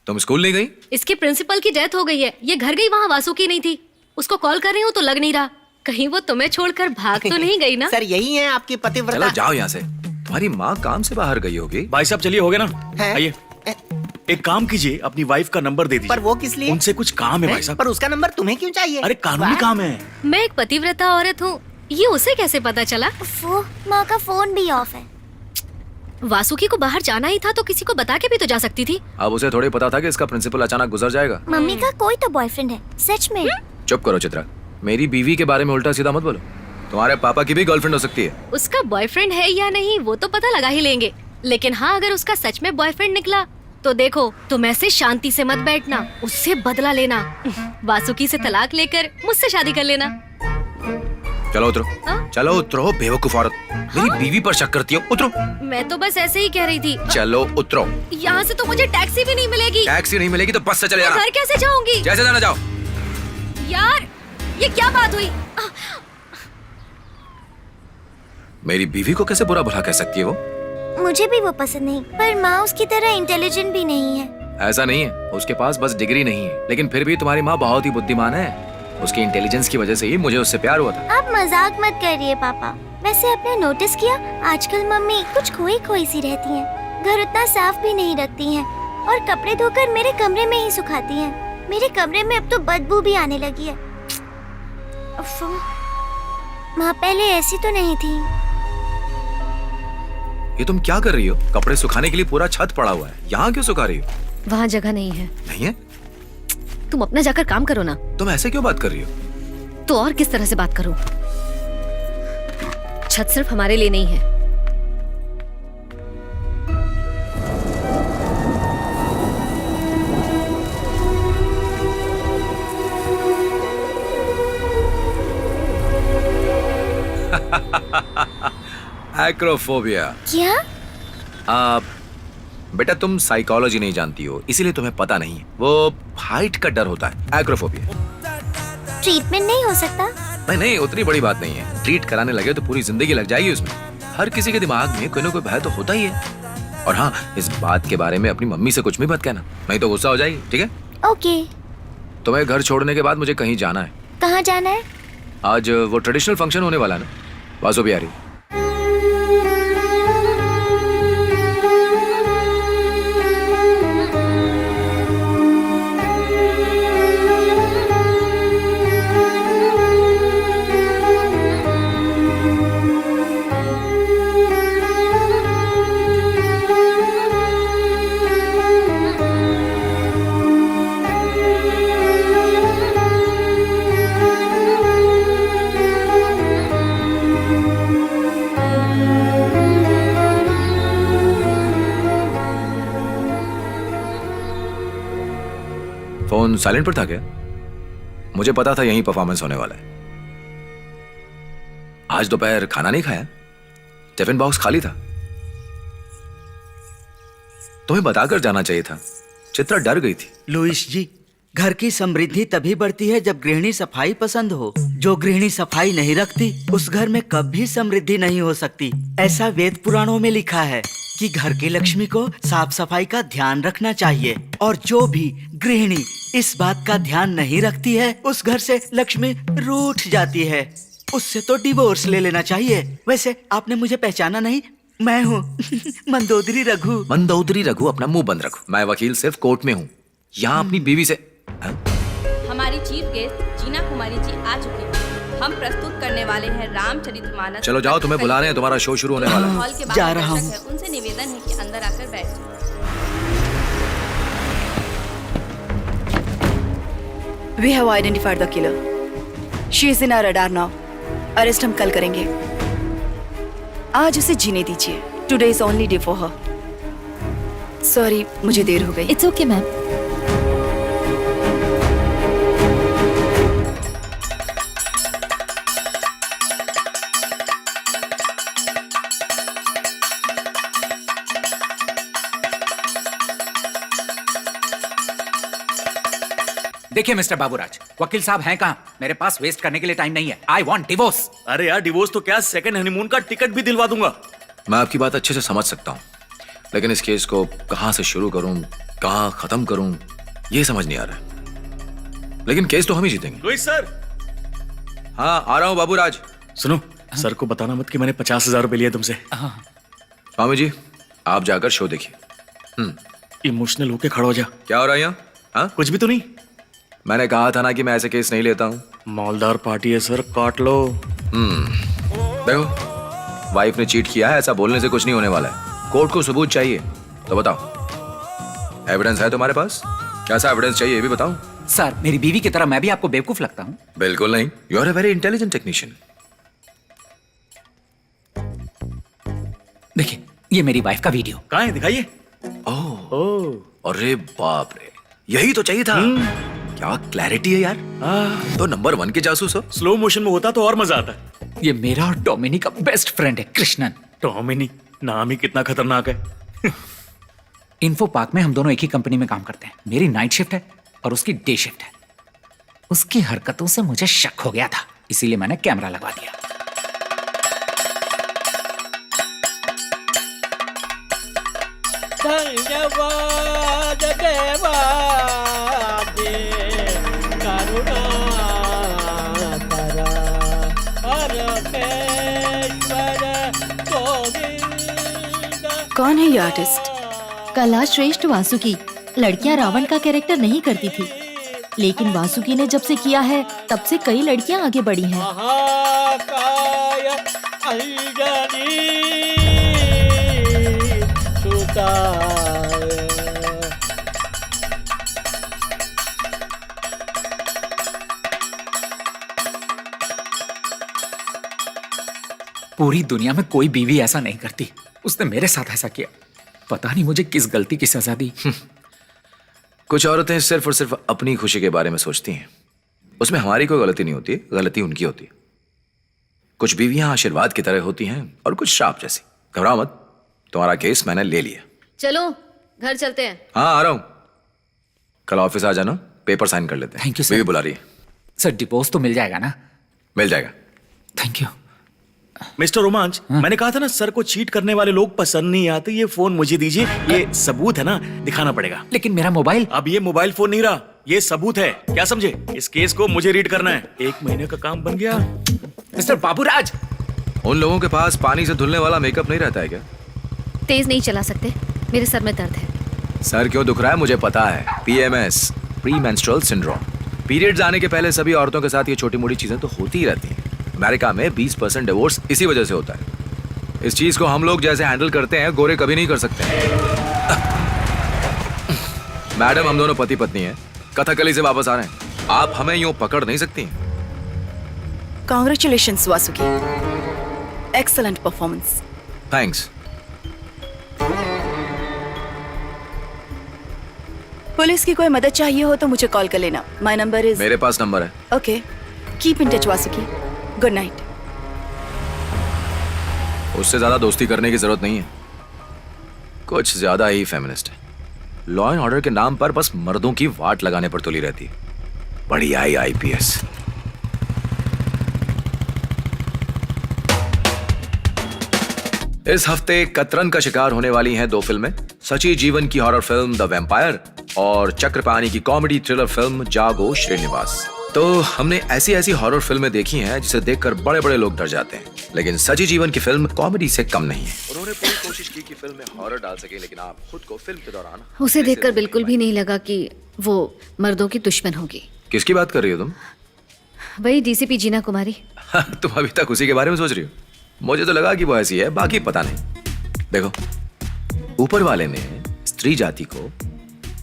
तुम स्कूल नहीं गई?
इसके प्रिंसिपल की डेथ हो गई है। ये घर गई, वहाँ वासुकी नहीं थी। उसको कॉल कर रही हूँ तो लग नहीं रहा। कहीं वो तुम्हें छोड़कर भाग तो नहीं गई ना?
सर यही है आपकी पतिव्रता।
चलो जाओ यहाँ से। तुम्हारी माँ काम से बाहर गई होगी।
भाई साहब चलिए, हो गया ना? आइए, एक काम कीजिए, अपनी वाइफ का नंबर दे दीजिए।
पर वो किस लिए?
उनसे कुछ काम है भाई साहब।
पर उसका नंबर तुम्हें क्यों चाहिए?
अरे कानूनी काम है।
मैं एक पतिव्रता औरत हूँ, ये उसे कैसे पता चला?
वो माँ का फोन भी ऑफ है।
वासुकी को बाहर जाना ही था तो किसी को बता के भी तो जा सकती थी।
अब उसे थोड़ी पता था कि इसका प्रिंसिपल अचानक गुजर जाएगा।
मम्मी का कोई तो बॉयफ्रेंड है, सच में।
चुप करो चित्रा, मेरी बीवी के बारे में उल्टा सीधा मत बोलो। तुम्हारे पापा की भी गर्लफ्रेंड हो सकती है।
उसका बॉयफ्रेंड है या नहीं वो तो पता लगा ही लेंगे, लेकिन हाँ अगर उसका सच में बॉयफ्रेंड निकला तो देखो, तुम ऐसे शांति से मत बैठना, उससे बदला लेना। वासुकी से तलाक लेकर मुझसे शादी कर लेना।
चलो उतरो। चलो उतरो, बेवकूफ औरत। मेरी बीवी पर शक करती हो, उतरो।
मैं तो बस ऐसे ही कह रही थी।
चलो उतरो।
यहाँ से तो मुझे टैक्सी भी नहीं मिलेगी।
टैक्सी नहीं मिलेगी तो बस से चले जाना।
घर कैसे जाऊंगी?
जैसे जाना जाओ।
यार ये क्या बात हुई?
मेरी बीवी को कैसे बुरा भला कह सकती है वो?
मुझे भी वो पसंद नहीं, पर माँ उसकी तरह इंटेलिजेंट भी नहीं है।
ऐसा नहीं है, उसके पास बस डिग्री नहीं है, लेकिन फिर भी तुम्हारी माँ बहुत ही बुद्धिमान है। उसकी इंटेलिजेंस की वजह से ही मुझे उससे प्यार हुआ था।
आप मजाक मत करिए पापा। वैसे आपने नोटिस किया, आजकल मम्मी कुछ खोई खोई सी रहती हैं। घर उतना साफ भी नहीं रखती हैं और कपड़े धोकर मेरे कमरे में ही सुखाती हैं। मेरे कमरे में अब तो बदबू भी आने लगी है। माँ पहले ऐसी तो नहीं थी।
ये तुम क्या कर रही हो? कपड़े सुखाने के लिए पूरा छत पड़ा हुआ है, यहाँ क्यों सुखा रही हो?
वहाँ जगह नहीं है।
नहीं है?
तुम अपना जाकर काम करो ना।
तुम ऐसे क्यों बात कर रही हो?
तो और किस तरह से बात करूं? छत सिर्फ हमारे लिए नहीं है,
एक्रोफोबिया।
क्या?
बेटा तुम साइकोलॉजी नहीं जानती हो, इसीलिए तुम्हें पता नहीं है। वो हाइट का डर होता है, एक्रोफोबिया।
ट्रीटमेंट नहीं हो सकता?
नहीं नहीं, उतनी बड़ी बात नहीं है। ट्रीट कराने लगे तो पूरी जिंदगी लग जाएगी उसमें। हर किसी के दिमाग में कोई ना कोई भय तो होता ही है। और हाँ, इस बात के बारे में अपनी मम्मी से कुछ भी मत कहना, नहीं तो गुस्सा हो जाएगी, ठीक है?
ओके।
तुम्हें घर छोड़ने के बाद मुझे कहीं जाना है।
कहाँ जाना है?
आज वो ट्रेडिशनल फंक्शन होने वाला है ना, वासु भी आ रही है। फोन साइलेंट पर था क्या? मुझे पता था यहीं परफॉर्मेंस होने वाला है। आज दोपहर खाना नहीं खाया? टिफिन बॉक्स खाली था। तुम्हें बताकर जाना चाहिए था। चित्रा डर गई थी।
लुइस जी, घर की समृद्धि तभी बढ़ती है जब गृहिणी सफाई पसंद हो। जो गृहिणी सफाई नहीं रखती, उस घर में कभी समृद्धि नहीं हो सकती। ऐसा वेद पुराणों में लिखा है कि घर की लक्ष्मी को साफ सफाई का ध्यान रखना चाहिए, और जो भी गृहिणी इस बात का ध्यान नहीं रखती है, उस घर से लक्ष्मी रूठ जाती है। उससे तो डिवोर्स ले लेना चाहिए। वैसे आपने मुझे पहचाना नहीं, मैं हूँ मंदोदरी रघु।
मंदोदरी रघु, अपना मुंह बंद रखो। मैं वकील सिर्फ कोर्ट में हूँ, यहाँ अपनी बीवी से।
हमारी चीफ गेस्ट जीना कुमारी जी आ चुकी हैं। हम प्रस्तुत करने वाले हैं रामचरितमानस।
चलो जाओ, तुम्हें बुला रहे हैं, तुम्हारा शो शुरू होने वाला है।
हॉल के बाहर
जा रहा हूँ।
दर्शक हैं, उनसे निवेदन है कि अंदर आकर बैठ जाएं। We have identified the killer. She is in our radar now. Arrest हम कल करेंगे। आज उसे जीने दीजिए। Today is only day for her. Sorry, मुझे देर हो गई।
It's okay ma'am.
देखिए मिस्टर बाबूराज, वकील साहब हैं कहाँ? मेरे पास वेस्ट करने के लिए टाइम नहीं है। I want divorce.
अरे यार, डिवोर्स तो क्या, सेकंड हनीमून का टिकट भी दिलवा दूंगा।
मैं आपकी बात अच्छे से समझ सकता हूँ, लेकिन इस केस को कहाँ से शुरू करूँ, कहाँ खत्म करूँ, ये समझ नहीं आ रहा। लेकिन केस तो हम ही जीतेंगे।
Louis sir.
हाँ, आ रहा हूँ बाबूराज।
सुनो, सर को बताना मत कि मैंने 50,000 रुपए लिए तुमसे।
स्वामी जी, आप जाकर शो देखिए।
इमोशनल होके खड़ा हो जा।
क्या हो रहा है यहाँ? हाँ?
कुछ भी तो नहीं।
मैंने कहा था ना कि मैं ऐसे केस नहीं लेता हूँ।
मालदार पार्टी है सर, काट लो।
देखो, वाइफ ने चीट किया है, ऐसा बोलने से कुछ नहीं होने वाला है। कोर्ट को सबूत चाहिए, तो बताओ, एविडेंस है तुम्हारे पास? कैसा एविडेंस चाहिए ये भी बताओ।
सर, मेरी बीवी की तरह मैं भी आपको बेवकूफ लगता हूँ?
बिल्कुल नहीं, you are a very intelligent technician.
देखिए, ये मेरी वाइफ का वीडियो।
कहाँ है, दिखाइए।
ओह, अरे बाप रे, यही तो चाहिए था। क्या क्लैरिटी है यार। तो नंबर 1 के जासूस हो।
स्लो मोशन में होता तो और मजा आता।
ये मेरा और डोमिनी का बेस्ट फ्रेंड है, कृष्णन।
डोमिनी, नाम ही कितना खतरनाक है।
इन्फो पार्क में हम दोनों एक ही कंपनी में काम करते हैं। मेरी नाइट शिफ्ट है और उसकी डे शिफ्ट है। उसकी हरकतों से मुझे शक हो गया था, इसीलिए मैंने कैमरा लगवा दिया।
धन्यवाद देवा दे करुणा करा परमेश्वर गोविंद।
कौन है ये आर्टिस्ट?
कला श्रेष्ठ वासुकी। लड़कियां रावण का कैरेक्टर नहीं करती थी, लेकिन वासुकी ने जब से किया है तब से कई लड़कियां आगे बढ़ी हैं।
महाकाय अंजनी सुताय।
पूरी दुनिया में कोई बीवी ऐसा नहीं करती। उसने मेरे साथ ऐसा किया। पता नहीं मुझे किस गलती की सजा दी।
कुछ औरतें सिर्फ और सिर्फ अपनी खुशी के बारे में सोचती हैं, उसमें हमारी कोई गलती नहीं होती, गलती उनकी होती है। कुछ बीवियां आशीर्वाद की तरह होती हैं और कुछ श्राप जैसी। घबराओ मत, तुम्हारा केस मैंने ले लिया।
चलो घर चलते हैं।
हाँ आ रहा हूँ, कल ऑफिस आ जाना, पेपर साइन कर लेते हैं।
Thank you sir.
बीवी बुला रही है।
सर डिपोज तो मिल जाएगा ना?
मिल जाएगा।
Thank you.
मिस्टर रोमांच, मैंने कहा था ना सर को चीट करने वाले लोग पसंद नहीं आते। ये फोन मुझे दीजिए, ये सबूत है ना, दिखाना पड़ेगा।
लेकिन मेरा मोबाइल?
अब ये मोबाइल फोन नहीं रहा, ये सबूत है, क्या समझे? इस केस को मुझे रीड करना है। 1 महीने का काम बन गया।
मिस्टर बाबूराज,
उन लोगों के पास पानी से धुलने वाला मेकअप नहीं रहता है क्या?
तेज नहीं चला सकते, मेरे सर में दर्द है।
सर क्यों दुख रहा है मुझे पता है। PMS, pre menstrual syndrome. Periods आने के पहले सभी औरतों के साथ ये छोटी मोटी चीजें तो होती ही रहती हैं। अमेरिका में 20% डिवोर्स इसी वजह से होता है। इस चीज को हम लोग जैसे हैंडल करते हैं, गोरे कभी नहीं कर सकते। मैडम, हम दोनों पति पत्नी हैं, कथकली से वापस आ रहे हैं, आप हमें यूं पकड़ नहीं सकती।
Congratulations, Vasuki. Excellent performance.
Thanks.
Police की कोई मदद चाहिए हो तो मुझे कॉल कर लेना। My number is.
मेरे पास नंबर है।
Okay, keep in touch Vasuki. Good night.
उससे ज्यादा दोस्ती करने की जरूरत नहीं है, कुछ ज्यादा ही फेमिनिस्ट है। लॉ एंड ऑर्डर के नाम पर बस मर्दों की वाट लगाने पर तुली रहती है। बड़ी आई IPS। इस हफ्ते कतरन का शिकार होने वाली हैं 2 फिल्में, सची जीवन की हॉरर फिल्म द वैम्पायर और चक्रपाणी की कॉमेडी थ्रिलर फिल्म जागो श्रीनिवास। तो हमने ऐसी ऐसी हॉरर फिल्में देखी हैं जिसे देखकर बड़े बड़े लोग डर जाते हैं, लेकिन सची जीवन की फिल्म कॉमेडी से कम नहीं है। उन्होंने पूरी कोशिश की कि फिल्म में हॉरर डाल सके, लेकिन आप खुद को फिल्म के दौरान
उसे देखकर बिल्कुल भी नहीं लगा कि वो मर्दों की दुश्मन होगी।
किसकी बात कर रही हो तुम?
वही DCP जीना कुमारी।
तुम अभी तक उसी के बारे में सोच रही हो? मुझे तो लगा कि वो ऐसी है, बाकी पता नहीं। देखो, ऊपर वाले ने स्त्री जाति को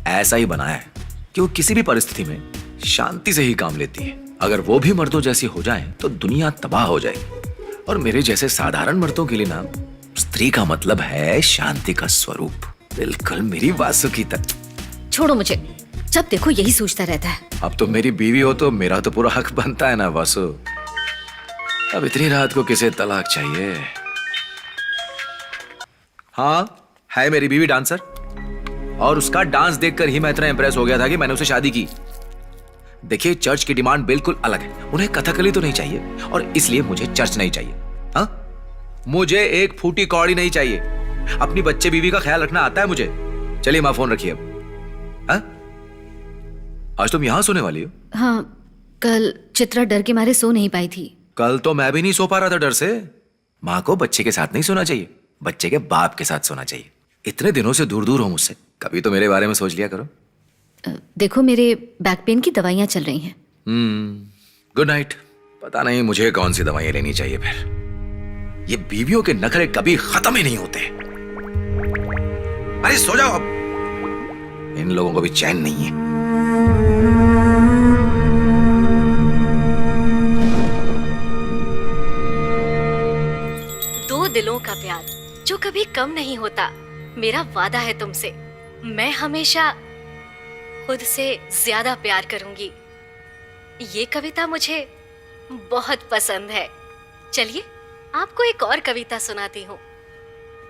ऐसा ही बनाया है कि वो किसी भी परिस्थिति में शांति से ही काम लेती है। अगर वो भी मर्दों जैसी हो जाए तो दुनिया तबाह हो जाएगी। और मेरे जैसे साधारण मर्दों के लिए ना, स्त्री का मतलब है शांति का स्वरूप। बिल्कुल मेरी वासुकी तक।
छोड़ो मुझे, जब देखो यही सोचता रहता है।
अब तो मेरी बीवी हो तो मेरा तो पूरा हक बनता है ना वासु। अब इतनी रात को किसे तलाक चाहिए? हाँ, है मेरी बीवी डांसर, और उसका डांस देखकर ही मैं इतना इंप्रेस हो गया था कि मैंने उसे शादी की। देखिए, चर्च की डिमांड बिल्कुल अलग है। उन्हें कथकली तो नहीं चाहिए और इसलिए मुझे चर्च नहीं चाहिए। हाँ, मुझे एक फूटी कौड़ी नहीं चाहिए। अपनी बच्चे बीवी का ख्याल रखना आता है मुझे। चलिए मां, फोन रखिए अब। हाँ? आज तुम यहां सोने वाली हो?
हाँ, कल चित्रा डर के मारे सो नहीं पाई थी।
कल तो मैं भी नहीं सो पा रहा था डर से। माँ को बच्चे के साथ नहीं सोना चाहिए, बच्चे के बाप के साथ सोना चाहिए। इतने दिनों से दूर दूर हो मुझसे, कभी तो मेरे बारे में सोच लिया करो।
देखो, मेरे बैक पेन की दवाइयाँ चल रही हैं।
Good night. पता नहीं मुझे कौन सी दवाइयाँ लेनी चाहिए फिर। ये बीवियों के नखरे कभी खत्म ही नहीं होते। अरे सो जाओ अब, इन लोगों को भी चैन नहीं है।
दिलों का प्यार जो कभी कम नहीं होता। मेरा वादा है तुमसे, मैं हमेशा खुद से ज्यादा प्यार करूंगी। ये कविता मुझे बहुत पसंद है। चलिए आपको एक और कविता सुनाती हूँ।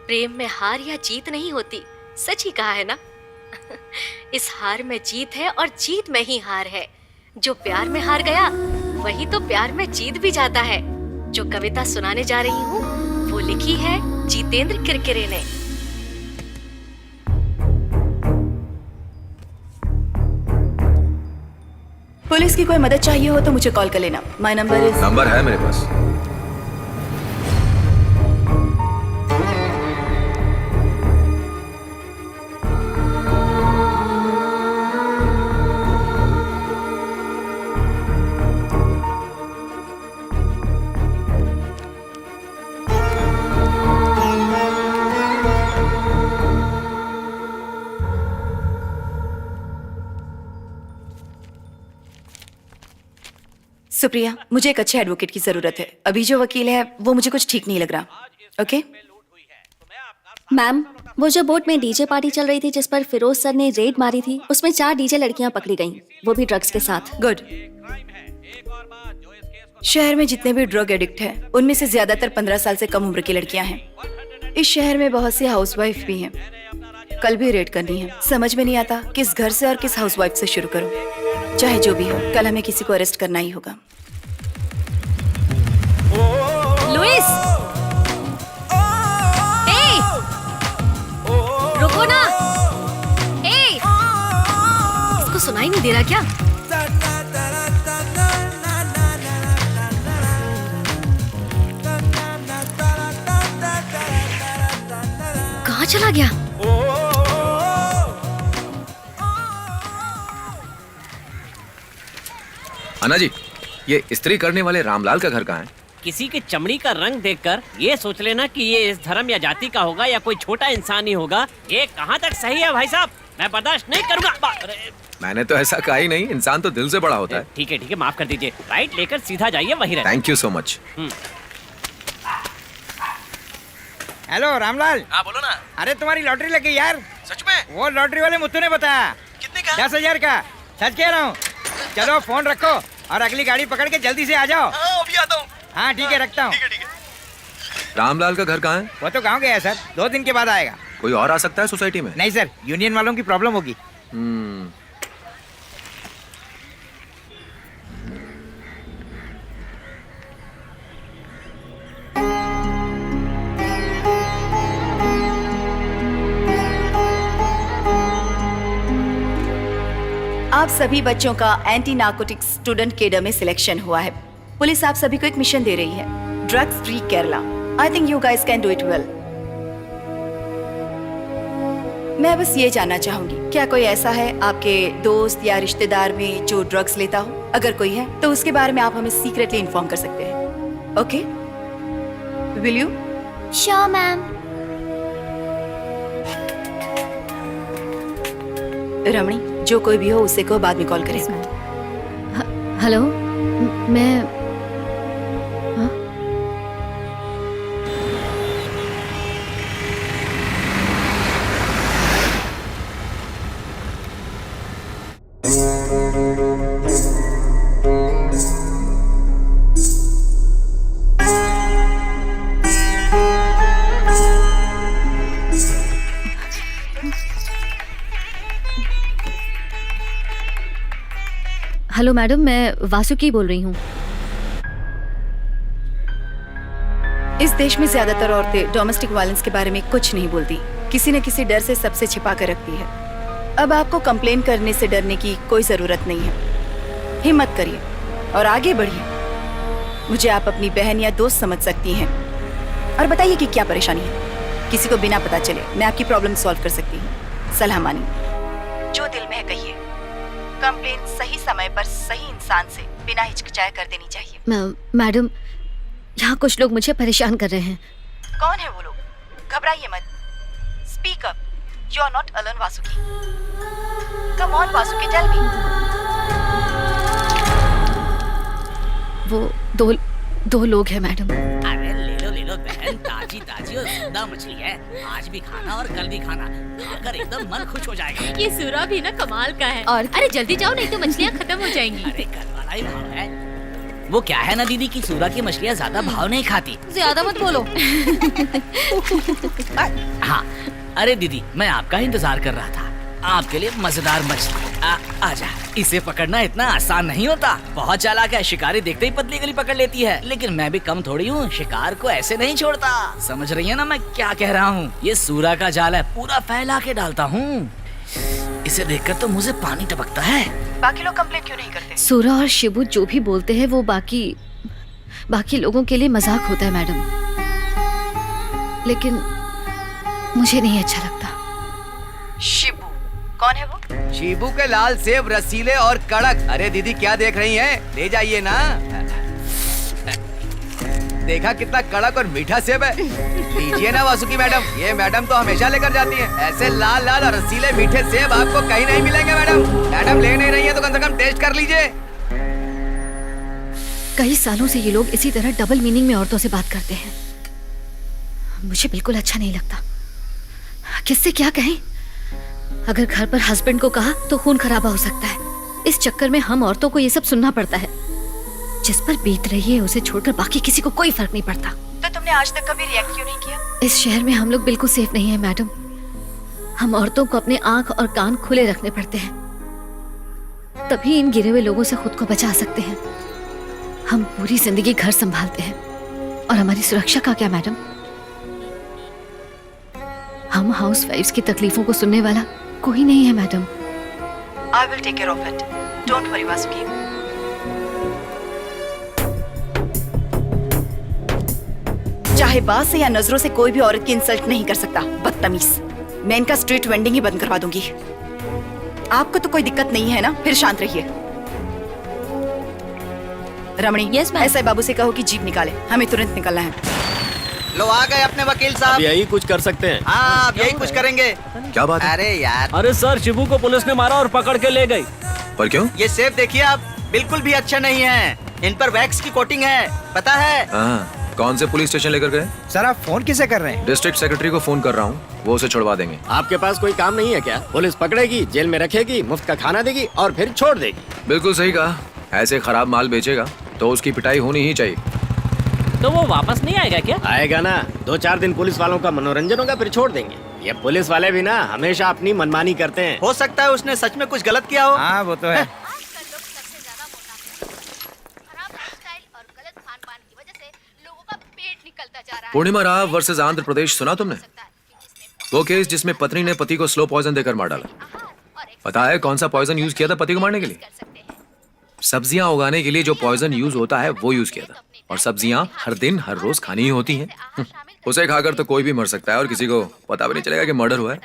प्रेम में हार या जीत नहीं होती, सच ही कहा है ना। इस हार में जीत है और जीत में ही हार है। जो प्यार में हार गया वही तो प्यार में जीत भी जाता है। जो कविता सुनाने जा रही हूँ वो लिखी है जितेंद्र किरकिरे ने।
पुलिस की कोई मदद चाहिए हो तो मुझे कॉल कर लेना। My number is.
नंबर है मेरे पास।
सुप्रिया, मुझे एक अच्छे एडवोकेट की जरूरत है। अभी जो वकील है वो मुझे कुछ ठीक नहीं लग रहा। ओके
मैम, वो जो बोट में डीजे पार्टी चल रही थी जिस पर फिरोज सर ने रेड मारी थी, उसमें 4 डीजे लड़कियां पकड़ी गईं, वो भी ड्रग्स के साथ।
गुड। शहर में जितने भी ड्रग एडिक्ट हैं, उनमें से ज्यादातर 15 साल से कम उम्र की लड़कियां हैं। इस शहर में बहुत सी हाउसवाइफ भी हैं। कल भी रेड करनी है, समझ में नहीं आता किस घर से और किस हाउसवाइफ से शुरू करूं। चाहे जो भी हो, कल हमें किसी को अरेस्ट करना ही होगा।
लुइस, ए, रुको ना। ए, इसको सुनाई नहीं दे रहा क्या? कहाँ चला गया?
अन्ना जी, ये इस्त्री करने वाले रामलाल का घर कहाँ है?
किसी की चमड़ी का रंग देखकर ये सोच लेना कि ये इस धर्म या जाति का होगा या कोई छोटा इंसान ही होगा। ये कहाँ तक सही है भाई साहब? मैं बर्दाश्त नहीं करूँगा।
मैंने तो ऐसा कहा ही नहीं, इंसान तो दिल से बड़ा होता है।
ठीक है, माफ कर दीजिए। राइट लेकर सीधा जाइए, वहीं रहना।
Thank you so much.
Hello Ramlal.
हाँ बोलो ना।
अरे तुम्हारी लॉटरी लगी यार।
सच में?
वो लॉटरी वाले मुत्तू ने बताया।
कितने का?
10,000 का। सच कह रहा हूँ। चलो फोन रखो और अगली गाड़ी पकड़ के जल्दी से आ जाओ।
हाँ, अभी आता हूँ।
हाँ ठीक है, रखता हूँ।
ठीक है।
रामलाल का घर कहाँ है?
वो तो गाँव गया है सर, 2 दिन के बाद आएगा।
कोई और आ सकता है सोसाइटी में?
नहीं सर, यूनियन वालों की प्रॉब्लम होगी।
आप सभी बच्चों का एंटी नार्कोटिक्स स्टूडेंट केडर में सिलेक्शन हुआ है। पुलिस आप सभी को एक मिशन दे रही है, drugs free Kerala. I think you guys can do it well. मैं बस ये जानना चाहूंगी, क्या कोई ऐसा है आपके दोस्त या रिश्तेदार में जो ड्रग्स लेता हो? अगर कोई है तो उसके बारे में आप हमें सीक्रेटली इन्फॉर्म कर सकते हैं। Okay, will you?
Sure ma'am.
रमणी, जो कोई भी हो उसे को बाद में कॉल करें।
हेलो, मैं हेलो मैडम, मैं वासुकी बोल रही हूँ।
इस देश में ज्यादातर औरतें डोमेस्टिक वायलेंस के बारे में कुछ नहीं बोलती, किसी न किसी डर से सबसे छिपा कर रखती है। अब आपको कंप्लेन करने से डरने की कोई जरूरत नहीं है। हिम्मत करिए और आगे बढ़िए। मुझे आप अपनी बहन या दोस्त समझ सकती हैं। और बताइए कि क्या परेशानी है। किसी को बिना पता चले मैं आपकी प्रॉब्लम सॉल्व कर सकती हूँ। सलाह मानिए, जो दिल में है कहिए। कंप्लेन सही समय पर सही इंसान से बिना हिचकिचाए कर देनी चाहिए।
मैडम, यहाँ कुछ लोग मुझे परेशान कर रहे हैं।
कौन है वो लोग? घबराइए मत। Speak up. You are not alone Vasuki. Come on Vasuki, tell me.
वो दो लोग हैं मैडम।
अरे ले लो बहन, ताजी और जिंदा मछली है। आज भी खाना और कल भी खाना, खाकर एकदम मन खुश हो जाएगा।
ये सूरा भी ना कमाल का है।
और
अरे जल्दी जाओ, नहीं तो मछलियाँ खत्म हो जाएंगी।
अरे घर वाला ही भाव है। वो क्या है ना दीदी की सूरा की मछलियाँ ज्यादा भाव नहीं खाती।
ज्यादा मत बोलो।
हाँ, अरे दीदी मैं आपका इंतजार कर रहा था। आपके लिए मजेदार मछली। आजा। इसे पकड़ना इतना आसान नहीं होता। बहुत चालाक है, शिकारी देखते ही पतली गली पकड़ लेती है। लेकिन मैं भी कम थोड़ी हूँ, शिकार को ऐसे नहीं छोड़ता। समझ रही है ना मैं क्या कह रहा हूँ? ये सूरा का जाल है, पूरा फैला के डालता हूँ। इसे देखकर तो मुझे पानी टपकता है।
बाकी लोग कंप्लेन क्यों नहीं करते?
सूरा और शिबू जो भी बोलते हैं वो बाकी लोगों के लिए मजाक होता है मैडम, लेकिन मुझे नहीं अच्छा लगता।
शिबू कौन है वो?
शिबू के लाल सेब रसीले और कड़क। अरे दीदी क्या देख रही हैं? ले जाइए ना। देखा कितना कड़क और मीठा सेब है। लीजिए ना वासुकी मैडम, ये मैडम तो हमेशा लेकर जाती हैं। ऐसे लाल लाल और रसीले मीठे सेब आपको कहीं नहीं मिलेंगे मैडम। मैडम ले नहीं रही है तो कम से कम टेस्ट कर लीजिए।
कई सालों से ये लोग इसी तरह डबल मीनिंग में औरतों से बात करते हैं। मुझे बिल्कुल अच्छा नहीं लगता। किससे क्या कहें? अगर घर पर हस्बैंड को कहा तो खून खराबा हो सकता है। इस चक्कर में हम औरतों को ये सब सुनना पड़ता है। जिस पर बीत रही है उसे छोड़कर बाकी किसी को कोई फर्क नहीं पड़ता।
तो तुमने आज तक कभी रिएक्ट क्यों नहीं किया?
इस शहर में हम लोग बिल्कुल सेफ नहीं है मैडम। हम औरतों को अपने आंख और कान खुले रखने पड़ते हैं, तभी इन गिरे हुए लोगों से खुद को बचा सकते हैं। हम पूरी जिंदगी घर संभालते हैं और हमारी सुरक्षा का क्या मैडम? हम हाउसवाइफ्स की तकलीफों को सुनने वाला कोई नहीं है madam.
I will take care of it. Don't worry, Vasuki. चाहे बात से या नजरों से कोई भी औरत की इंसल्ट नहीं कर सकता, बदतमीज। मैं इनका स्ट्रीट वेंडिंग ही बंद करवा दूंगी। आपको तो कोई दिक्कत नहीं है ना? फिर शांत रहिए। रमणी,
Yes, ma'am.
ऐसा बाबू से कहो कि जीप निकाले, हमें तुरंत निकलना है।
लो आ गए अपने वकील साहब।
यही कुछ कर सकते हैं।
हाँ अब यही कुछ करेंगे।
क्या बात है?
अरे यार,
अरे सर, शिबू को पुलिस ने मारा और पकड़ के ले गई।
पर क्यों?
ये सेब देखिए आप, बिल्कुल भी अच्छा नहीं है। इन पर वैक्स की कोटिंग है, पता है?
हाँ, कौन से पुलिस स्टेशन लेकर गए?
सर आप फोन किसे कर रहे हैं?
डिस्ट्रिक्ट सेक्रेटरी को फोन कर रहा हूँ, वो उसे छुड़वा देंगे।
आपके पास कोई काम नहीं है क्या? पुलिस पकड़ेगी, जेल में रखेगी, मुफ्त का खाना देगी और फिर छोड़ देगी।
बिल्कुल सही कहा। ऐसे खराब माल बेचेगा तो उसकी पिटाई होनी ही चाहिए।
तो वो वापस नहीं आएगा क्या?
आएगा ना, 2-4 दिन पुलिस वालों का मनोरंजन होगा, फिर छोड़ देंगे। ये पुलिस वाले भी ना हमेशा अपनी मनमानी करते हैं।
हो सकता है उसने सच में कुछ गलत किया हो।
हाँ वो तो है।
आजकल लोग सबसे ज्यादा मोटापा, खराब लाइफस्टाइल और गलत खान-पान की वजह से लोगों का पेट निकलता जा रहा है।
पूर्णिमा राव वर्सेस आंध्र प्रदेश सुना तुमने? वो केस जिसमें पत्नी ने पति को स्लो पॉइजन देकर मार डाला। पता है कौन सा पॉइजन यूज किया था पति को मारने के लिए? सब्जियां उगाने के लिए जो पॉइजन यूज होता है वो यूज किया था। और सब्जियां हर दिन हर रोज खानी ही होती हैं। उसे खाकर तो कोई भी मर सकता है और किसी को पता भी नहीं चलेगा कि मर्डर हुआ है।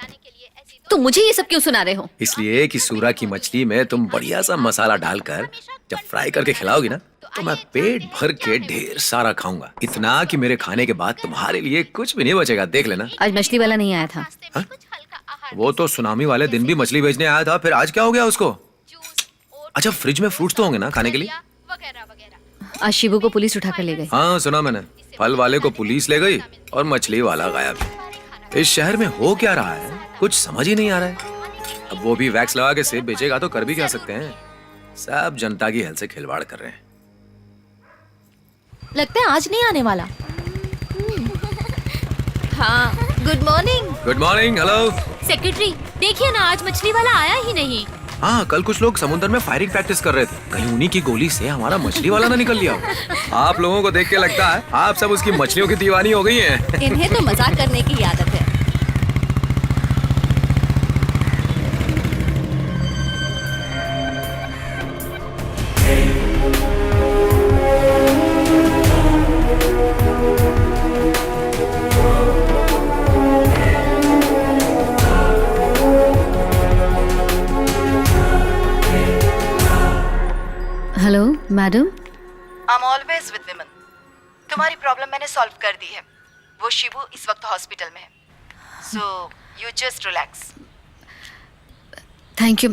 तो मुझे ये सब क्यों सुना रहे हो?
इसलिए कि सूरा की मछली में तुम बढ़िया सा मसाला डालकर जब फ्राई करके खिलाओगी ना तो मैं पेट भर के ढेर सारा खाऊंगा। इतना कि मेरे खाने के बाद तुम्हारे लिए कुछ भी नहीं बचेगा, देख लेना।
आज मछली वाला नहीं आया था।
हा? वो तो सुनामी वाले दिन भी मछली बेचने आया था, फिर आज क्या हो गया उसको? अच्छा फ्रिज में फ्रूट्स तो होंगे ना खाने के लिए?
आज शिबू को पुलिस उठा कर ले गई।
हाँ सुना मैंने, फल वाले को पुलिस ले गई और मछली वाला गायब। इस शहर में हो क्या रहा है कुछ समझ ही नहीं आ रहा है। अब वो भी वैक्स लगा के सेब बेचेगा तो कर भी क्या सकते हैं। सब जनता की हेल्थ से खिलवाड़ कर रहे हैं।
लगता है आज नहीं आने वाला। हाँ, good morning.
Good morning. Hello
secretary, देखिए ना आज मछली वाला आया ही नहीं।
हाँ, कल कुछ लोग समुद्र में फायरिंग प्रैक्टिस कर रहे थे, कहीं उन्हीं की गोली से हमारा मछली वाला ना निकल लिया हो। आप लोगों को देख के लगता है आप सब उसकी मछलियों की दीवानी हो गई हैं।
इन्हें तो मजाक करने की आदत है। Hello madam.
I am always with women. तुम्हारी प्रॉब्लम मैंने सॉल्व कर दी है। वो शिबू इस वक्त हॉस्पिटल में है, so you just relax.
Thank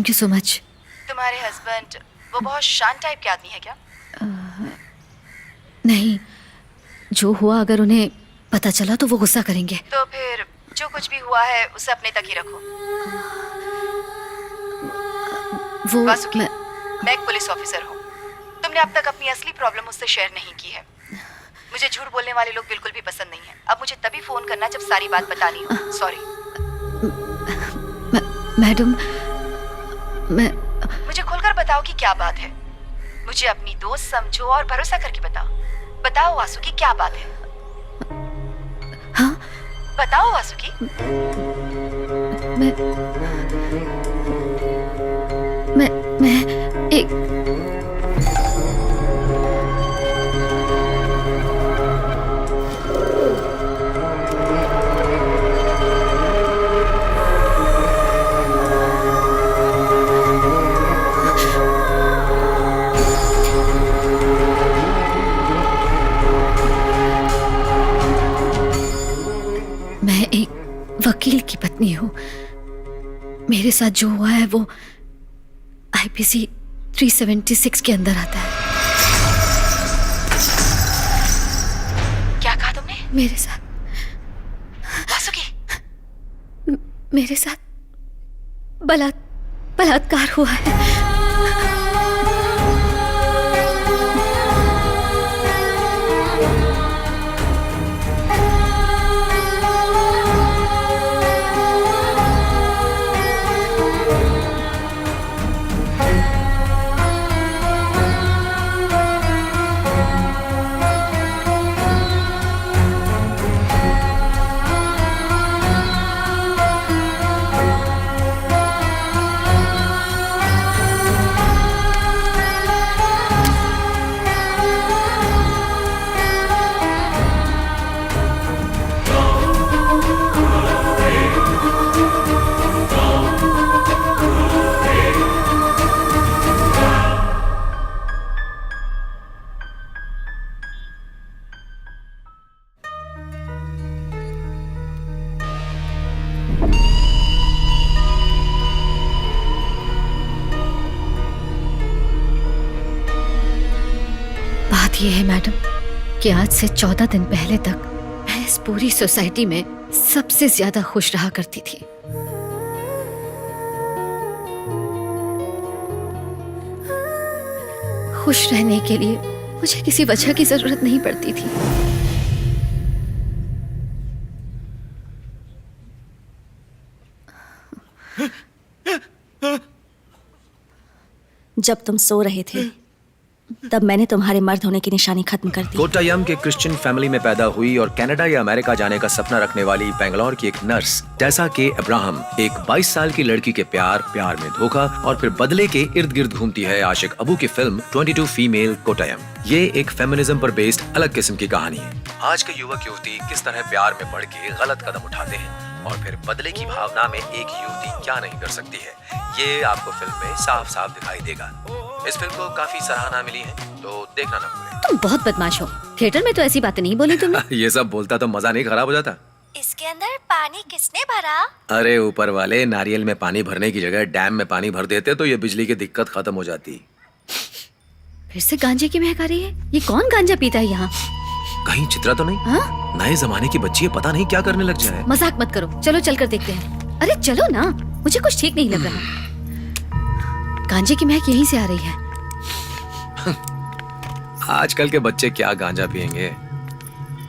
you so much.
तुम्हारे हस्बैंड वो बहुत शांत टाइप के आदमी है क्या?
नहीं, जो हुआ अगर उन्हें पता चला तो वो गुस्सा करेंगे।
तो फिर जो कुछ भी हुआ है उसे अपने तक ही रखो।
वो
वासुकी, मैं एक पुलिस ऑफिसर हूँ। तुमने अब तक अपनी असली प्रॉब्लम मुझसे शेयर नहीं की है। मुझे झूठ बोलने वाले लोग बिल्कुल भी पसंद नहीं है। अब मुझे तभी फोन करना जब सारी बात बतानी हो। सॉरी।
मैडम, मैं
मुझे खुलकर बताओ कि क्या बात है। मुझे अपनी दोस्त समझो और भरोसा करके बताओ। बताओ वासुकी, क्या बात है?
हाँ
बताओ वासुकी।
मैं एक वकील की पत्नी हूँ। मेरे साथ जो हुआ है वो IPC 376 के अंदर आता है।
क्या कहा तुमने?
मेरे साथ
वासुकी,
मेरे साथ बलात्कार हुआ है। ये है मैडम कि आज से 14 दिन पहले तक मैं इस पूरी सोसाइटी में सबसे ज्यादा खुश रहा करती थी। खुश रहने के लिए मुझे किसी वजह की जरूरत नहीं पड़ती थी।
जब तुम सो रहे थे तब मैंने तुम्हारे मर्द होने की निशानी खत्म कर दी।
कोट्टायम के क्रिश्चियन फैमिली में पैदा हुई और कनाडा या अमेरिका जाने का सपना रखने वाली बेंगलोर की एक नर्स टेसा के अब्राहम एक 22 साल की लड़की के प्यार में धोखा और फिर बदले के इर्द गिर्द घूमती है आशिक अबू की फिल्म 22 फीमेल कोट्टायम। ये एक फेमिनिज्म पर बेस्ड अलग किस्म की कहानी है। आज के युवक युवती किस तरह प्यार में पड़ के गलत कदम उठाते हैं और फिर बदले की भावना में एक युवती क्या नहीं कर सकती है, ये आपको फिल्म में साफ साफ दिखाई देगा। इस फिल्म को काफी सराहना मिली है, तो देखना ना भूलें।
तुम बहुत बदमाश हो। थिएटर में तो ऐसी बातें नहीं बोली तुमने।
ये सब बोलता तो मजा नहीं खराब हो जाता।
इसके अंदर पानी किसने भरा?
अरे ऊपर वाले, नारियल में पानी भरने की जगह डैम में पानी भर देते तो ये बिजली की दिक्कत खत्म हो जाती।
फिर से गांजे की महक आ रही है। ये कौन गांजा पीता है यहाँ?
कहीं चित्रा तो नहीं?
हाँ?
नए जमाने की बच्ची है, पता नहीं क्या करने लग जाए।
मजाक मत करो, चलो चल कर देखते हैं। अरे चलो ना, मुझे कुछ ठीक नहीं लग रहा। गांजे की महक यहीं से आ रही है।
आजकल के बच्चे क्या गांजा पियेंगे?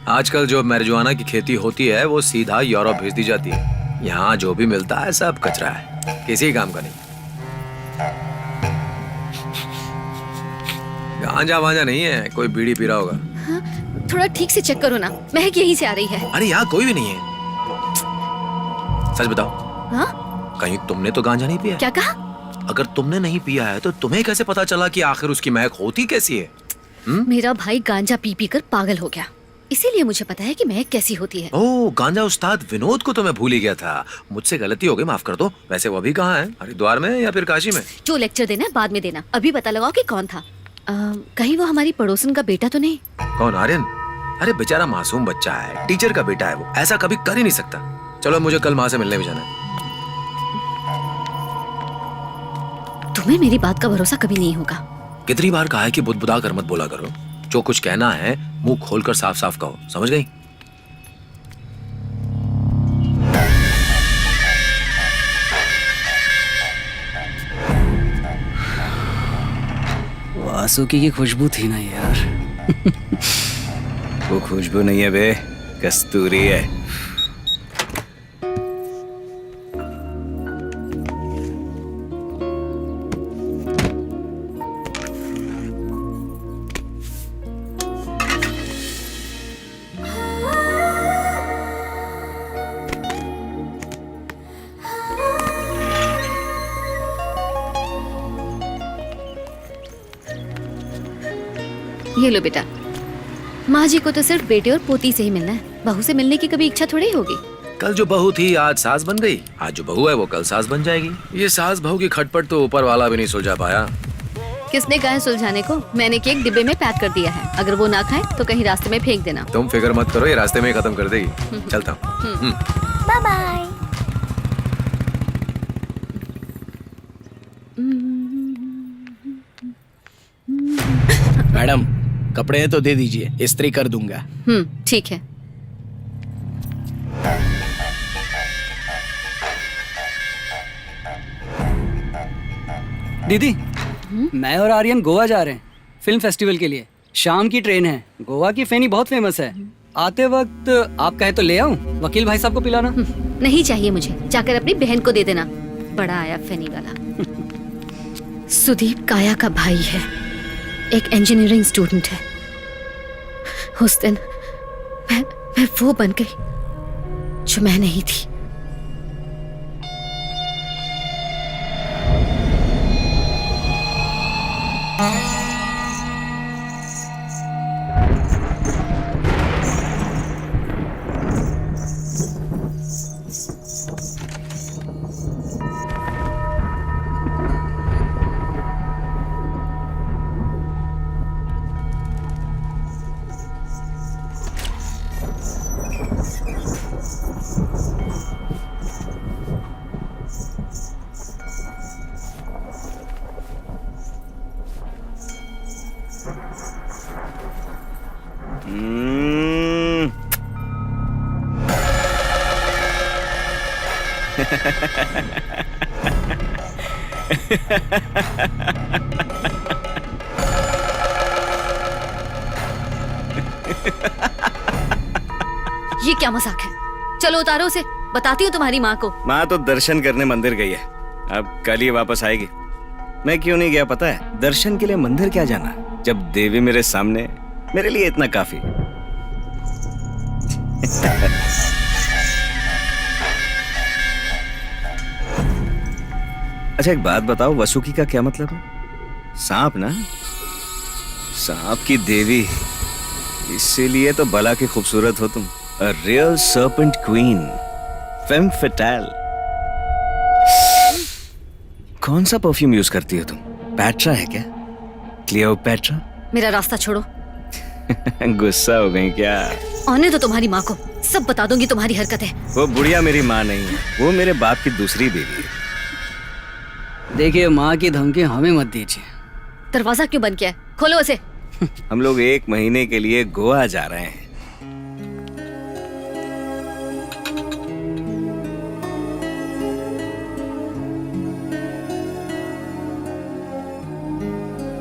आजकल जो मैरिजुआना की खेती होती है वो सीधा यूरोप भेज दी जाती है। यहाँ जो भी मिलता है सब कचरा है, किसी काम का नहीं। गांजा वांजा नहीं है, कोई बीड़ी पी रहा होगा।
हाँ, थोड़ा ठीक से चेक करो ना, महक यहीं से आ रही है।
अरे यहाँ कोई भी नहीं है। सच बताओ।
हाँ?
कहीं तुमने तो गांजा नहीं पिया?
क्या कहा?
अगर तुमने नहीं पिया है तो तुम्हें कैसे पता चला कि आखिर उसकी महक होती कैसी है?
मेरा भाई गांजा पी पी कर पागल हो गया, इसीलिए मुझे पता है कि महक कैसी होती है।
ओह, गांजा उस्ताद विनोद को तो मैं भूल ही गया था। मुझसे गलती हो गई, माफ कर दो। वैसे वो अभी कहाँ है, हरिद्वार में या फिर काशी में?
जो लेक्चर देना है बाद में देना, अभी पता लगाओ कि कौन था। कहीं वो हमारी पड़ोसन का बेटा तो नहीं?
कौन, आर्यन? अरे बेचारा मासूम बच्चा है, टीचर का बेटा है, वो ऐसा कभी कर ही नहीं सकता। चलो मुझे कल माँ से मिलने भी जाना है।
तुम्हें मेरी बात का भरोसा कभी नहीं होगा।
कितनी बार कहा है कि बुदबुदा कर मत बोला करो। जो कुछ कहना है मुंह खोलकर साफ साफ कहो, समझ गई?
वासुकी की खुशबू थी ना यार।
वो खुशबू नहीं है बे, कस्तूरी है।
ये लो बेटा, माँ जी को तो सिर्फ बेटे और पोती से ही मिलना है, बहू से मिलने की कभी इच्छा थोड़ी होगी।
कल जो बहू थी आज सास बन गई, आज जो बहू है वो कल सास बन जाएगी। ये सास बहू की खटपट तो ऊपर वाला भी नहीं सुलझा पाया।
किसने कहा है सुलझाने को? मैंने केक डिब्बे में पैक कर दिया है, अगर वो ना खाए तो कहीं रास्ते में फेंक देना।
तुम फिक्र मत करो, ये रास्ते में ही खत्म कर देगी। चलता हूँ।
Bye bye.
मैडम, कपड़े तो दे दीजिए, इस्त्री कर दूंगा।
ठीक है।
दीदी, मैं और आर्यन गोवा जा रहे हैं फिल्म फेस्टिवल के लिए। शाम की ट्रेन है। गोवा की फेनी बहुत फेमस है। आते वक्त आप कहे तो ले आऊं? वकील भाई साहब को पिलाना।
नहीं चाहिए मुझे, जाकर अपनी बहन को दे देना। बड़ा आया फेनी वाला। सुदीप काया का भाई है, एक इंजीनियरिंग स्टूडेंट है। उस दिन मैं वो बन गई जो मैं नहीं थी। ये क्या मजाक है? चलो उतारो उसे, बताती हूँ तुम्हारी माँ को।
माँ तो दर्शन करने मंदिर गई है, अब कल ही वापस आएगी। मैं क्यों नहीं गया पता है? दर्शन के लिए मंदिर क्या जाना, जब देवी मेरे सामने, मेरे लिए इतना काफी। अच्छा एक बात बताओ, वसुकी का क्या मतलब है? सांप ना, सांप की देवी, इसीलिए तो भला की खूबसूरत हो तुम। A real serpent queen, femme fatale। कौन सा परफ्यूम यूज करती हो तुम? पैट्रा है क्या? क्लियोपैट्रा?
मेरा रास्ता छोड़ो।
गुस्सा हो गई क्या?
आने दो तुम्हारी माँ को, सब बता दूंगी तुम्हारी हरकतें।
वो बुढ़िया मेरी माँ नहीं है, वो मेरे बाप की दूसरी बीवी है।
देखिए, माँ की धमकी हमें मत दीजिए।
दरवाजा क्यों बंद किया है? खोलो उसे।
हम लोग 1 महीने के लिए गोवा जा रहे हैं।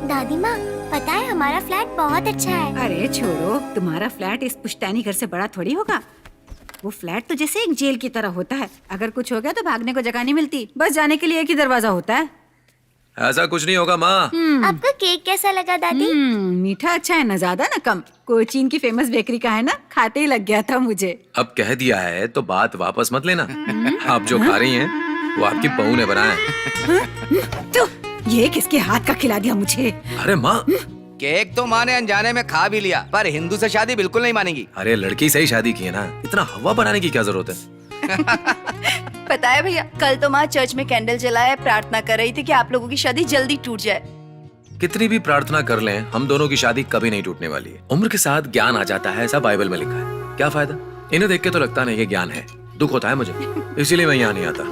दादी माँ, पता है हमारा फ्लैट बहुत अच्छा है।
अरे छोड़ो, तुम्हारा फ्लैट इस पुश्तैनी घर से बड़ा थोड़ी होगा। वो फ्लैट तो जैसे एक जेल की तरह होता है, अगर कुछ हो गया तो भागने को जगह नहीं मिलती, बस जाने के लिए एक ही दरवाजा होता है।
ऐसा कुछ नहीं होगा माँ।
आपका केक कैसा लगा दादी?
मीठा अच्छा है, ना ज्यादा ना कम। कोचीन की फेमस बेकरी का है ना, खाते ही लग गया था मुझे।
अब कह दिया है तो बात वापस मत लेना। आप जो खा रही हैं वो आपकी बहू ने बनाया है।
तो ये किसके हाथ का खिला दिया मुझे?
अरे माँ,
केक तो माँ ने अनजाने में खा भी लिया, पर हिंदू से शादी बिल्कुल नहीं मानेगी।
अरे लड़की से ही शादी की है ना, इतना हवा बनाने की क्या जरूरत है?
पता है भैया, कल तो माँ चर्च में कैंडल जलाए प्रार्थना कर रही थी कि आप लोगों की शादी जल्दी टूट जाए।
कितनी भी प्रार्थना कर लें, हम दोनों की शादी कभी नहीं टूटने वाली है। उम्र के साथ ज्ञान आ जाता है, ऐसा बाइबल में लिखा है। क्या फायदा? इन्हें देख के तो लगता नहीं कि ज्ञान है, दुख होता है मुझे, इसीलिए मैं यहाँ नहीं आता।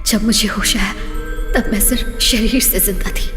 जब मुझे होश आया तब मैं सिर्फ शरीर से जिंदा थी।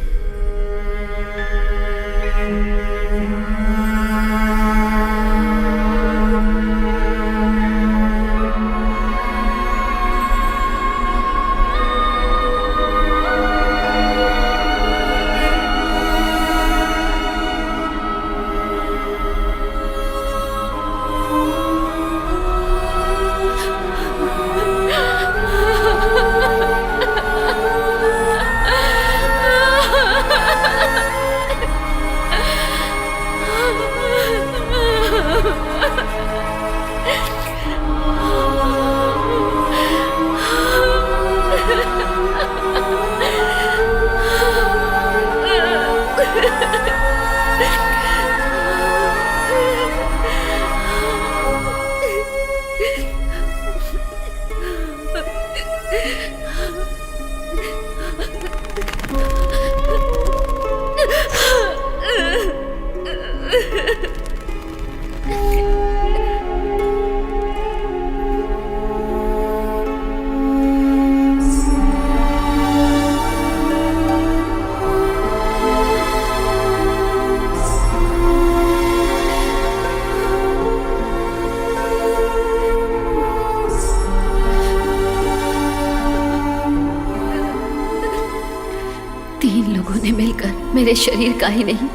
मेरे शरीर का ही नहीं,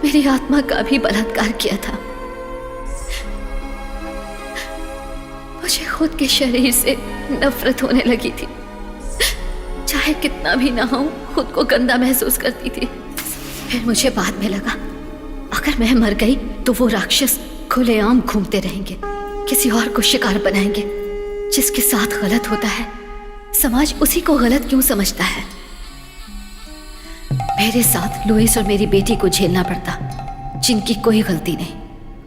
मेरी आत्मा का भी बलात्कार किया था। मुझे खुद के शरीर से नफरत होने लगी थी। चाहे कितना भी नहाऊं, खुद को गंदा महसूस करती थी। फिर मुझे बाद में लगा, अगर मैं मर गई तो वो राक्षस खुलेआम घूमते रहेंगे, किसी और को शिकार बनाएंगे। जिसके साथ गलत होता है, समाज उसी को गलत क्यों समझता है? मेरे साथ लुइस और मेरी बेटी को झेलना पड़ता, जिनकी कोई गलती नहीं।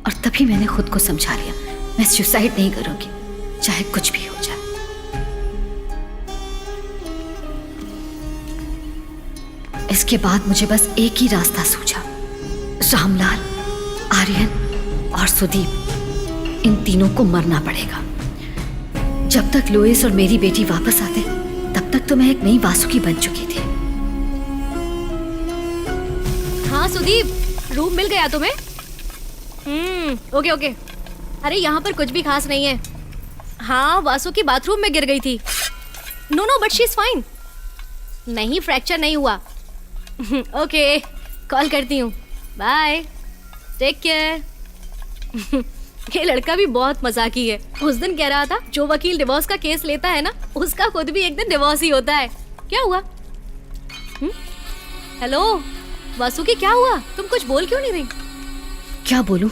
और तभी मैंने खुद को समझा लिया, मैं सुसाइड नहीं करूंगी, चाहे कुछ भी हो जाए। इसके बाद मुझे बस एक ही रास्ता सूझा, रामलाल, आर्यन और सुदीप, इन तीनों को मरना पड़ेगा। जब तक लुइस और मेरी बेटी वापस आते, तब तक तो मैं एक नई वासुकी बन चुकी थी। हाँ सुदीप, रूम मिल गया तुम्हें? Okay okay. अरे यहाँ पर कुछ भी खास नहीं है। हाँ, वासुकी बाथरूम में गिर गई थी। No but she is fine. नहीं, फ्रैक्चर नहीं हुआ। ओके, कॉल करती हूँ। Bye, take care. ये लड़का भी बहुत मजाकी है। उस दिन कह रहा था जो वकील डिवोर्स का केस लेता है ना, उसका खुद भी एक दिन डिवोर्स ही होता है। क्या हुआ? हेलो वासुकी, क्या हुआ? तुम कुछ बोल क्यों नहीं रही? क्या बोलूं?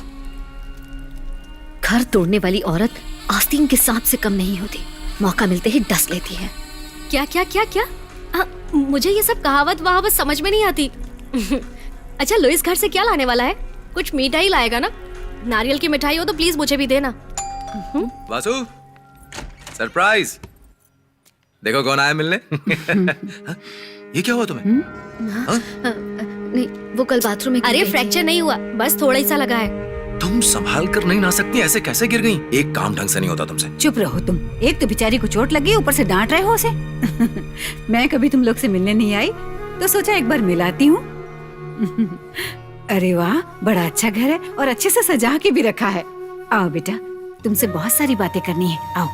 घर तोड़ने वाली औरत आस्तीन के सांप से कम नहीं होती, मौका मिलते ही डस लेती है। क्या क्या क्या क्या? मुझे ये सब कहावत वहावत समझ में नहीं आती। अच्छा, लुइस घर से क्या लाने वाला है? कुछ मीठा ही लाएगा ना? नारियल की मिठाई हो तो प्लीज मुझे भी देना।
वासु, सरप्राइज! देखो कौन आया मिलने। ये क्या हुआ तुम्हें?
नहीं, वो कल बाथरूम में। अरे फ्रैक्चर नहीं हुआ, बस थोड़ा ही सा लगा है।
तुम संभाल कर नहीं ना सकती, ऐसे कैसे गिर गई? एक काम ढंग से नहीं होता तुमसे।
चुप रहो तुम। एक तो बेचारी को चोट लगी, ऊपर से डांट रहे हो उसे। मैं कभी तुम लोग से मिलने नहीं आई, तो सोचा एक बार मिलाती हूँ। अरे वाह, बड़ा अच्छा घर है और अच्छे से सजा के भी रखा है। आओ बेटा, तुमसे बहुत सारी बातें करनी है, आओ।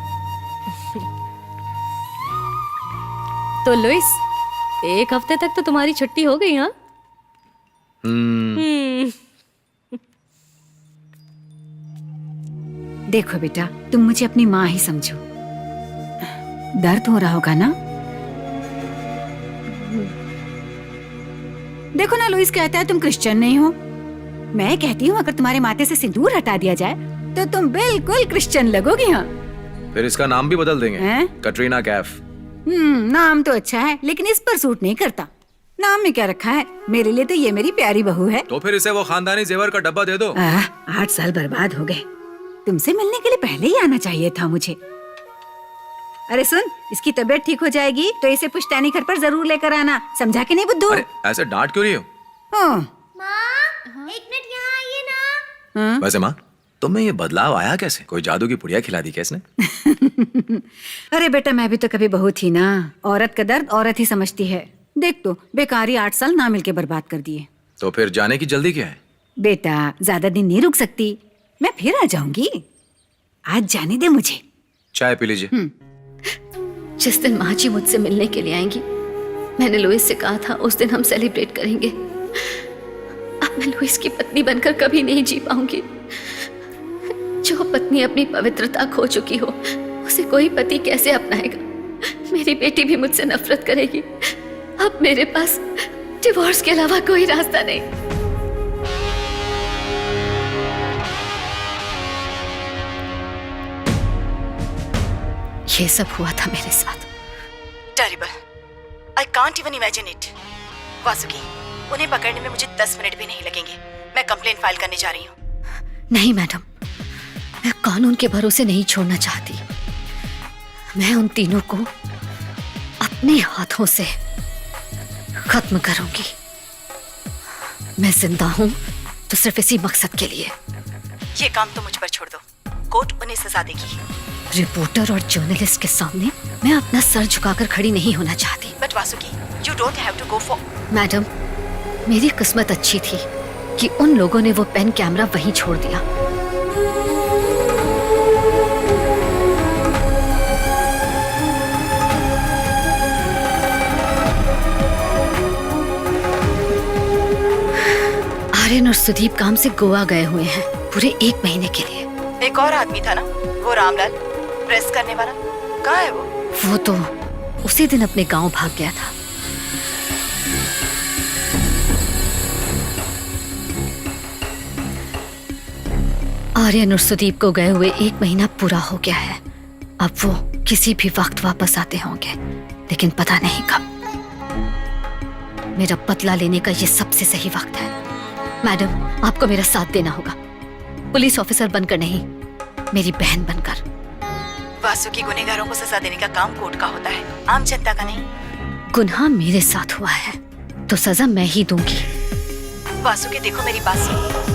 तो लुइस, एक हफ्ते तक तो तुम्हारी छुट्टी हो गई। हाँ,
देखो बेटा, तुम मुझे अपनी माँ ही समझो। दर्द हो रहा होगा ना? देखो ना, लुइस कहता है तुम क्रिश्चियन नहीं हो। मैं कहती हूँ अगर तुम्हारे माथे से सिंदूर हटा दिया जाए तो तुम बिल्कुल क्रिश्चियन लगोगी। हाँ,
फिर इसका नाम भी बदल देंगे, कटरीना कैफ।
नाम तो अच्छा है, लेकिन इस पर सूट नहीं करता। नाम में क्या रखा है? मेरे लिए तो ये मेरी प्यारी बहू है।
तो फिर इसे वो खानदानी जेवर का डब्बा दे दो।
8 साल बर्बाद हो गए। तुमसे मिलने के लिए पहले ही आना चाहिए था मुझे। अरे सुन, इसकी तबीयत ठीक हो जाएगी तो इसे पुश्तैनी घर पर जरूर लेकर आना, समझा के नहीं बुद्धू?
ऐसे डांट क्यों रही हो?
माँ, एक मिनट यहाँ आइए ना।
वैसे माँ, तुम्हें ये बदलाव आया कैसे? कोई जादू की पुड़िया खिला दी क्या इसने?
अरे बेटा, मैं भी तो कभी बहू थी ना। औरत का दर्द औरत ही समझती है। देख तो, बेकारी 8 साल ना मिलके बर्बाद कर दिए।
तो फिर जाने की जल्दी क्या है?
बेटा, ज्यादा दिन नहीं रुक सकती, मैं फिर आ जाऊंगी। आज जाने दे मुझे।
चाय पी लीजिए।
जिस दिन माँ जी मुझसे मिलने के लिए आएंगी, मैंने लुइस से कहा था उस दिन हम सेलिब्रेट करेंगे। अब मैं लुइस की पत्नी बनकर कभी नहीं जी पाऊंगी। जो पत्नी अपनी पवित्रता खो चुकी हो, उसे कोई पति कैसे अपनाएगा? मेरी बेटी भी मुझसे नफरत करेगी। अब मेरे पास डिवोर्स के अलावा कोई रास्ता नहीं। ये सब हुआ था मेरे साथ।
Terrible, I can't even imagine it. Vasuki, उन्हें पकड़ने में मुझे 10 मिनट भी नहीं लगेंगे। मैं कंप्लेंट फाइल करने जा रही हूँ।
नहीं मैडम, मैं कानून के भरोसे नहीं छोड़ना चाहती। मैं उन तीनों को अपने हाथों से खत्म करूंगी। मैं जिंदा हूं तो सिर्फ इसी मकसद के लिए।
ये काम तो मुझ पर छोड़ दो, कोर्ट उन्हें सजा देगी।
रिपोर्टर और जर्नलिस्ट के सामने मैं अपना सर झुकाकर खड़ी नहीं होना चाहती।
But Vasuki, you don't have to go for.
Madam, मेरी किस्मत अच्छी थी कि उन लोगों ने वो पेन कैमरा वहीं छोड़ दिया। आर्यन और सुदीप काम से गोवा गए हुए हैं पूरे 1 महीने के लिए।
एक और आदमी था ना, वो रामलाल, प्रेस करने वाला, कहाँ है वो?
वो तो उसी दिन अपने गांव भाग गया था। आर्यन और सुदीप को गए हुए 1 महीना पूरा हो गया है। अब वो किसी भी वक्त वापस आते होंगे, लेकिन पता नहीं कब। मेरा बदला लेने का ये सबसे सही वक्त है। मैडम, आपको मेरा साथ देना होगा, पुलिस ऑफिसर बनकर नहीं, मेरी बहन बनकर।
वासु की गुनहगारों को सजा देने का काम कोर्ट का होता है, आम जनता का नहीं।
गुनाह मेरे साथ हुआ है तो सजा मैं ही दूंगी।
वासु की देखो मेरी बात सुनो।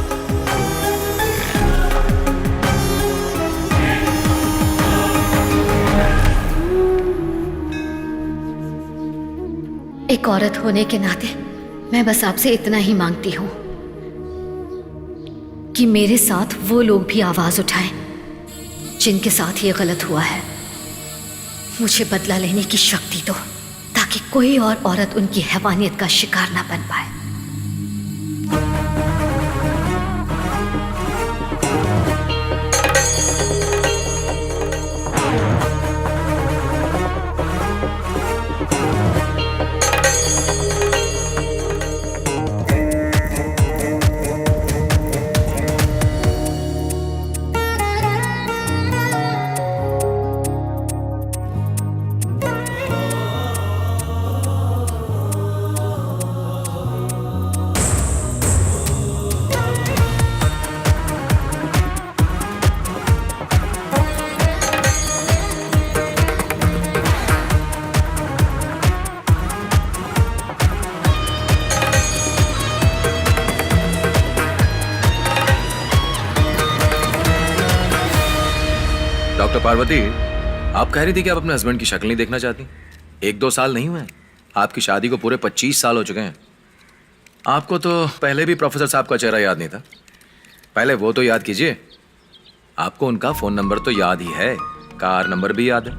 एक औरत होने के नाते मैं बस आपसे इतना ही मांगती हूँ कि मेरे साथ वो लोग भी आवाज उठाएं जिनके साथ ये गलत हुआ है। मुझे बदला लेने की शक्ति दो ताकि कोई और औरत उनकी हैवानियत का शिकार ना बन पाए।
डॉक्टर पार्वती, आप कह रही थी कि आप अपने हस्बैंड की शक्ल नहीं देखना चाहती। 1-2 साल नहीं हुए, आपकी शादी को पूरे 25 साल हो चुके हैं। आपको तो पहले भी प्रोफेसर साहब का चेहरा याद नहीं था। पहले वो तो याद कीजिए। आपको उनका फोन नंबर तो याद ही है, कार नंबर भी याद है,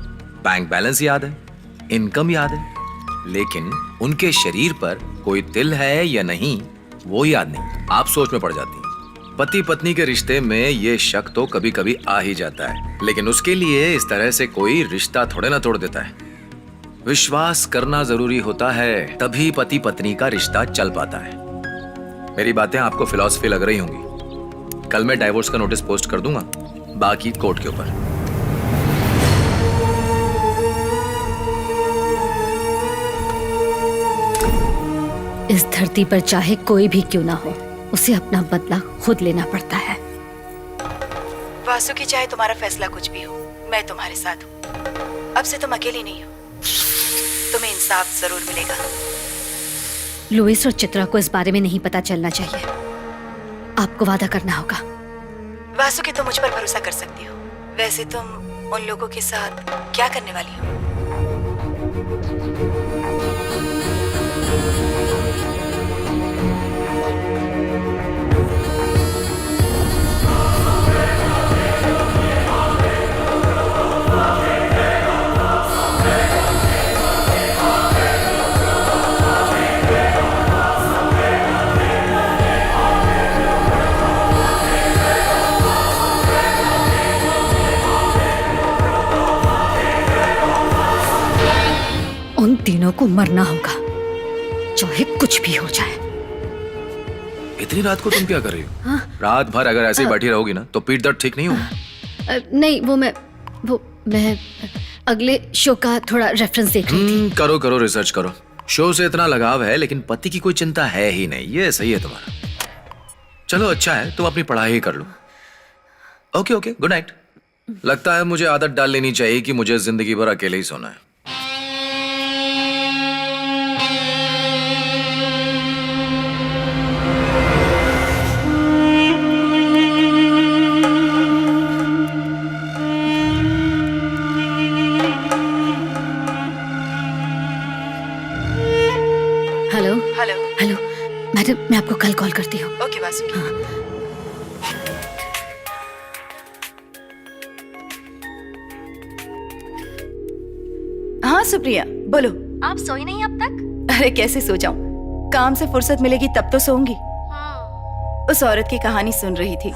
बैंक बैलेंस याद है, इनकम याद है, लेकिन उनके शरीर पर कोई तिल है या नहीं वो याद नहीं। आप सोच में पड़ जाती हैं। पति पत्नी के रिश्ते में ये शक तो कभी कभी आ ही जाता है, लेकिन उसके लिए इस तरह से कोई रिश्ता थोड़े ना तोड़ देता है। विश्वास करना जरूरी होता है, तभी पति पत्नी का रिश्ता चल पाता है। मेरी बातें आपको फिलॉसफी लग रही होंगी। कल मैं डाइवोर्स का नोटिस पोस्ट कर दूंगा, बाकी कोर्ट के ऊपर।
इस धरती पर चाहे कोई भी क्यों ना हो, उसे अपना बदला खुद लेना पड़ता है।
वासु की चाहे तुम्हारा फैसला कुछ भी हो, मैं तुम्हारे साथ हूँ। अब से तुम अकेली नहीं हो, तुम्हें इंसाफ जरूर मिलेगा।
लुइस और चित्रा को इस बारे में नहीं पता चलना चाहिए। आपको वादा करना होगा।
वासु की तुम मुझ पर भरोसा कर सकती हो। वैसे तुम उन लोगों के साथ क्या करने वाली हो?
उन तीनों को मरना होगा, चाहे कुछ भी हो जाए।
इतनी रात को तुम क्या कर रही हो? रात भर अगर ऐसे ही बैठी रहोगी ना तो पीठ दर्द ठीक नहीं होगा।
नहीं, वो मैं अगले शो का थोड़ा रेफरेंस देख रही थी।
करो रिसर्च करो। शो से इतना लगाव है, लेकिन पति की कोई चिंता है ही नहीं। ये सही है तुम्हारा। चलो अच्छा है, तुम अपनी पढ़ाई ही कर लो। Okay good night. लगता है मुझे आदत डाल लेनी चाहिए कि मुझे जिंदगी भर अकेले ही सोना है।
हेलो मैडम, मैं आपको कल कॉल करती हूँ।
ओके वासु। हाँ सुप्रिया, बोलो।
आप सोई नहीं अब तक?
अरे कैसे सो जाऊं, काम से फुर्सत मिलेगी तब तो सोऊंगी। उस औरत की कहानी सुन रही थी।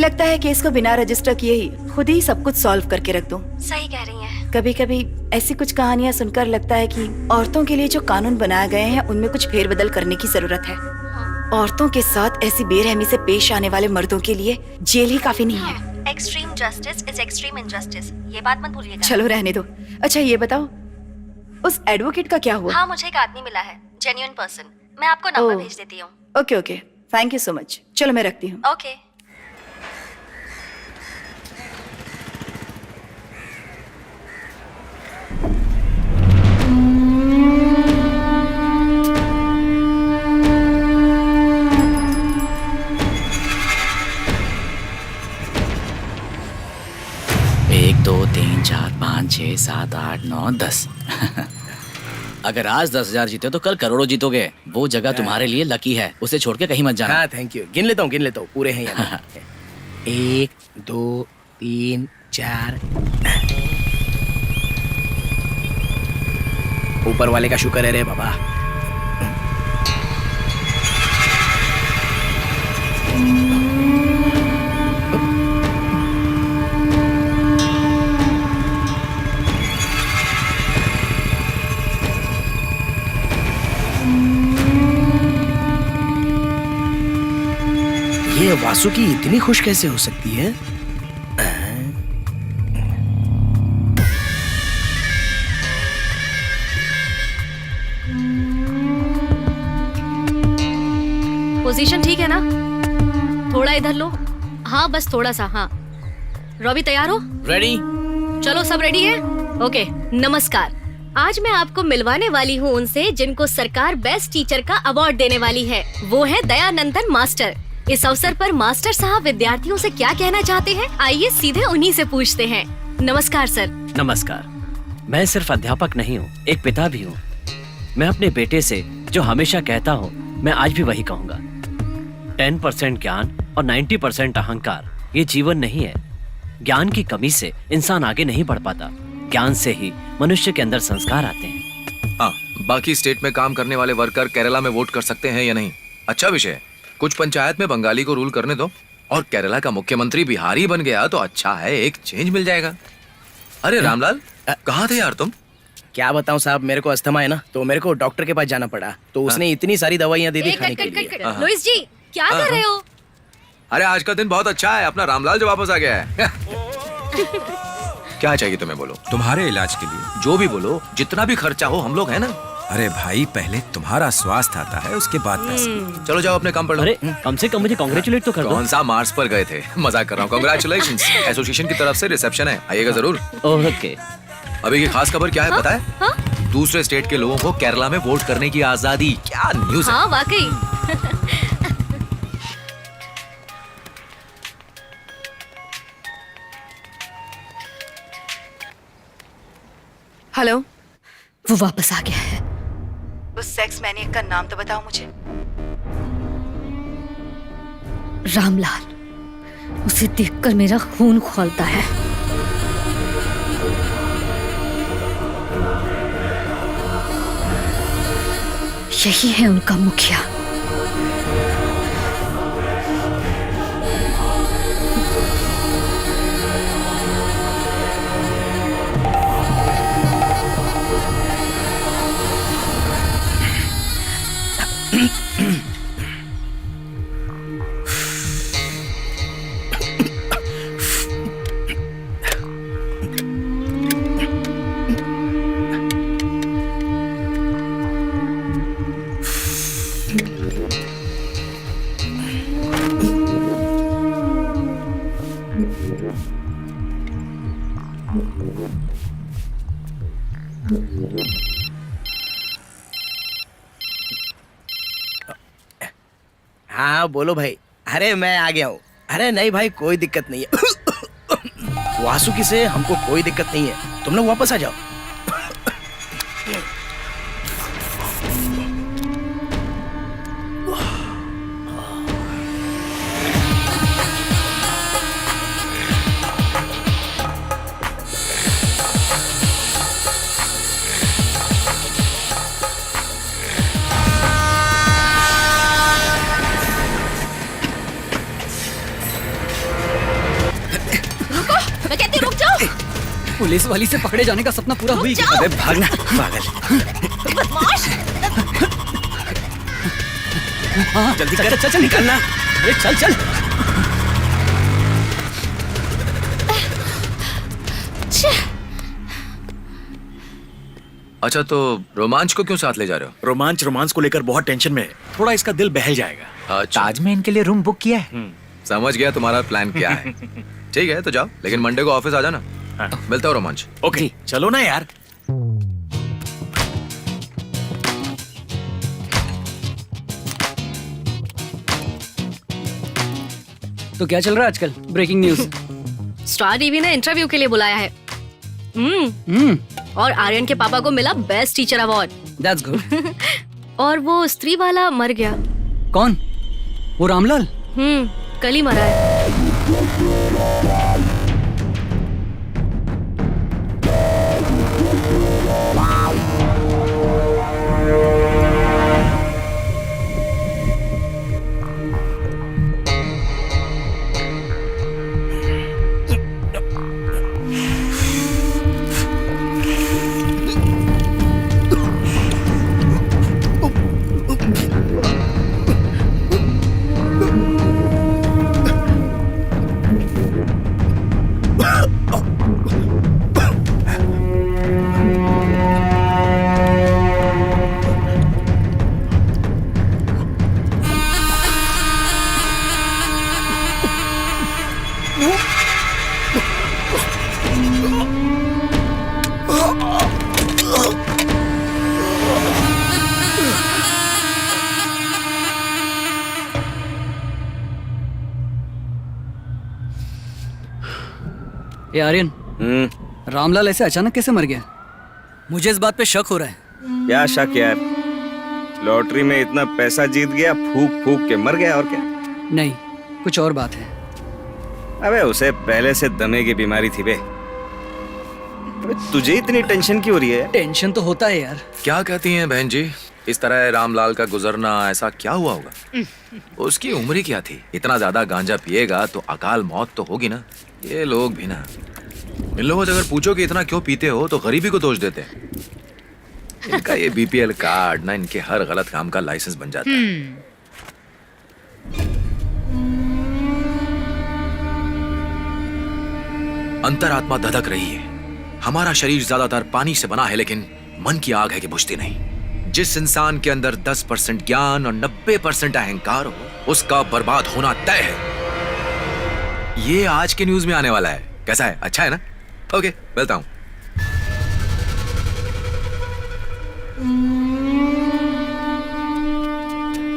लगता है केस को बिना रजिस्टर किए ही खुद ही सब कुछ सॉल्व करके रख दूं।
सही कह रही हैं।
कभी कभी ऐसी कुछ कहानियां सुनकर लगता है कि औरतों के लिए जो कानून बनाए गए हैं उनमें कुछ फेरबदल करने की जरूरत है। औरतों के साथ ऐसी बेरहमी से पेश आने वाले मर्दों के लिए जेल ही काफी नहीं है।
Extreme justice is extreme injustice, ये बात मत भूलिएगा।
चलो रहने दो। अच्छा ये बताओ, उस एडवोकेट का क्या हुआ?
हाँ, मुझे एक आदमी मिला है जेन्युइन पर्सन। मैं आपको नंबर
ओह।
भेज देती हूँ।
Okay okay, thank you so much. चलो मैं रखती हूँ।
ओके।
एक 2 3 4 5 6 7 8 9 10। अगर आज 10,000 जीते तो कल करोड़ों जीतोगे। वो जगह तुम्हारे लिए लकी है, उसे छोड़ के कहीं मत जाना।
हाँ थैंक यू। गिन लेता हूँ पूरे हैं यहाँ। 1 2 3 4। ऊपर वाले का शुक्र है रे बाबा। ये वासुकी इतनी खुश कैसे हो सकती है?
पोजीशन ठीक है ना? थोड़ा इधर लो। हाँ बस थोड़ा सा। हाँ रॉबी तैयार हो?
रेडी।
चलो सब रेडी है? ओके नमस्कार। आज मैं आपको मिलवाने वाली हूँ उनसे जिनको सरकार बेस्ट टीचर का अवार्ड देने वाली है। वो है दयानंदन मास्टर। इस अवसर पर मास्टर साहब विद्यार्थियों से क्या कहना चाहते हैं, आइए सीधे उन्हीं से पूछते हैं। नमस्कार सर।
नमस्कार। मैं सिर्फ अध्यापक नहीं हूँ, एक पिता भी हूँ। मैं अपने बेटे से जो हमेशा कहता हूँ, मैं आज भी वही कहूँगा। 10% ज्ञान और 90% अहंकार ये जीवन नहीं है। ज्ञान की कमी से इंसान आगे नहीं बढ़ पाता। ज्ञान से ही मनुष्य के अंदर संस्कार आते हैं।
हाँ, बाकी स्टेट में काम करने वाले वर्कर केरला में वोट कर सकते हैं या नहीं, अच्छा विषय है। कुछ पंचायत में बंगाली को रूल करने दो और केरला का मुख्यमंत्री बिहारी बन गया तो अच्छा है, एक चेंज मिल जाएगा। अरे रामलाल, कहाँ थे यार तुम?
क्या बताऊं साहब, मेरे को अस्थमा है ना, तो मेरे को डॉक्टर के पास जाना पड़ा। तो उसने इतनी सारी दवाइयाँ दे दी खाने के लिए।
लुइस जी क्या कर रहे हो?
अरे आज का दिन बहुत अच्छा है, अपना रामलाल जो वापस आ गया है। क्या चाहिए तुम्हें, बोलो।
तुम्हारे इलाज के लिए
जो भी बोलो, जितना भी खर्चा हो, हम लोग हैं ना।
अरे भाई, पहले तुम्हारा स्वास्थ्य आता है, उसके बाद पैसे।
चलो जाओ अपने काम पर लो।
अरे कम से कम मुझे कांग्रेचुलेट तो कर दो।
कौन सा मार्स पर गए थे? मजाक कर रहा हूँ। कांग्रेचुलेशंस। एसोसिएशन की तरफ से रिसेप्शन है, आइएगा जरूर।
ओके।
अभी की खास खबर क्या है पता है? दूसरे स्टेट के लोगों को केरला में वोट करने की आजादी। क्या न्यूज़ है।
हाँ वाकई।
हेलो,
वो वापस आ गया है।
उस सेक्स मैनियक का नाम तो बताओ मुझे।
रामलाल, उसे देखकर मेरा खून खौलता है। यही है उनका मुखिया।
हाँ बोलो भाई। अरे मैं आ गया हूँ। अरे नहीं भाई, कोई दिक्कत नहीं है। वासुकी से हमको कोई दिक्कत नहीं है, तुम लोग वापस आ जाओ।
मैं कहती रुक जाओ।
पुलिस वाली से पकड़े जाने का सपना पूरा हुई।
अबे भागना पागल।
बदमाश।
जल्दी कर, चल निकलना।
अरे चल चल।
अच्छा, तो रोमांच को क्यों साथ ले जा रहे हो?
रोमांच को लेकर बहुत टेंशन में है, थोड़ा इसका दिल बहल जाएगा।
अच्छा,
ताज में इनके लिए रूम बुक किया है।
समझ गया तुम्हारा प्लान क्या है। ठीक है, तो जाओ, लेकिन मंडे को ऑफिस आ जाना। मिलता हूँ रोमांच।
ओके, चलो ना यार।
तो क्या चल रहा है आजकल? Breaking news.
स्टार टीवी ने इंटरव्यू के लिए बुलाया है। और आर्यन के पापा को मिला best teacher award.
That's good.
और वो स्त्री वाला मर गया।
कौन? वो रामलाल?
कल ही मरा है।
ए आर्यन, रामलाल ऐसे अचानक कैसे मर गया? मुझे इस बात पे शक हो रहा है।
क्या शक यार? लॉटरी में इतना पैसा जीत गया, फूक फूक के मर गया, और क्या?
नहीं, कुछ और बात है।
अबे उसे पहले से दमे की बीमारी थी बे। अबे तुझे इतनी टेंशन क्यों हो रही है?
टेंशन तो होता है यार।
क्या कहती हैं बहन जी? इस तरह रामलाल का गुजरना, ऐसा क्या हुआ होगा? उसकी उम्र ही क्या थी? इतना ज्यादा गांजा पिएगा तो अकाल मौत तो होगी ना। ये लोग भी ना, इन लोगों से अगर पूछो कि इतना क्यों पीते हो तो गरीबी को दोष देते हैं। इनका ये बीपीएल कार्ड ना इनके हर गलत काम का लाइसेंस बन जाता है। अंतरात्मा धधक रही है। हमारा शरीर ज्यादातर पानी से बना है, लेकिन मन की आग है कि बुझती नहीं। जिस इंसान के अंदर 10% ज्ञान और 90% अहंकार हो, उसका बर्बाद होना तय है। ये आज के न्यूज में आने वाला है। कैसा है? अच्छा है ना? ओके, मिलता हूं।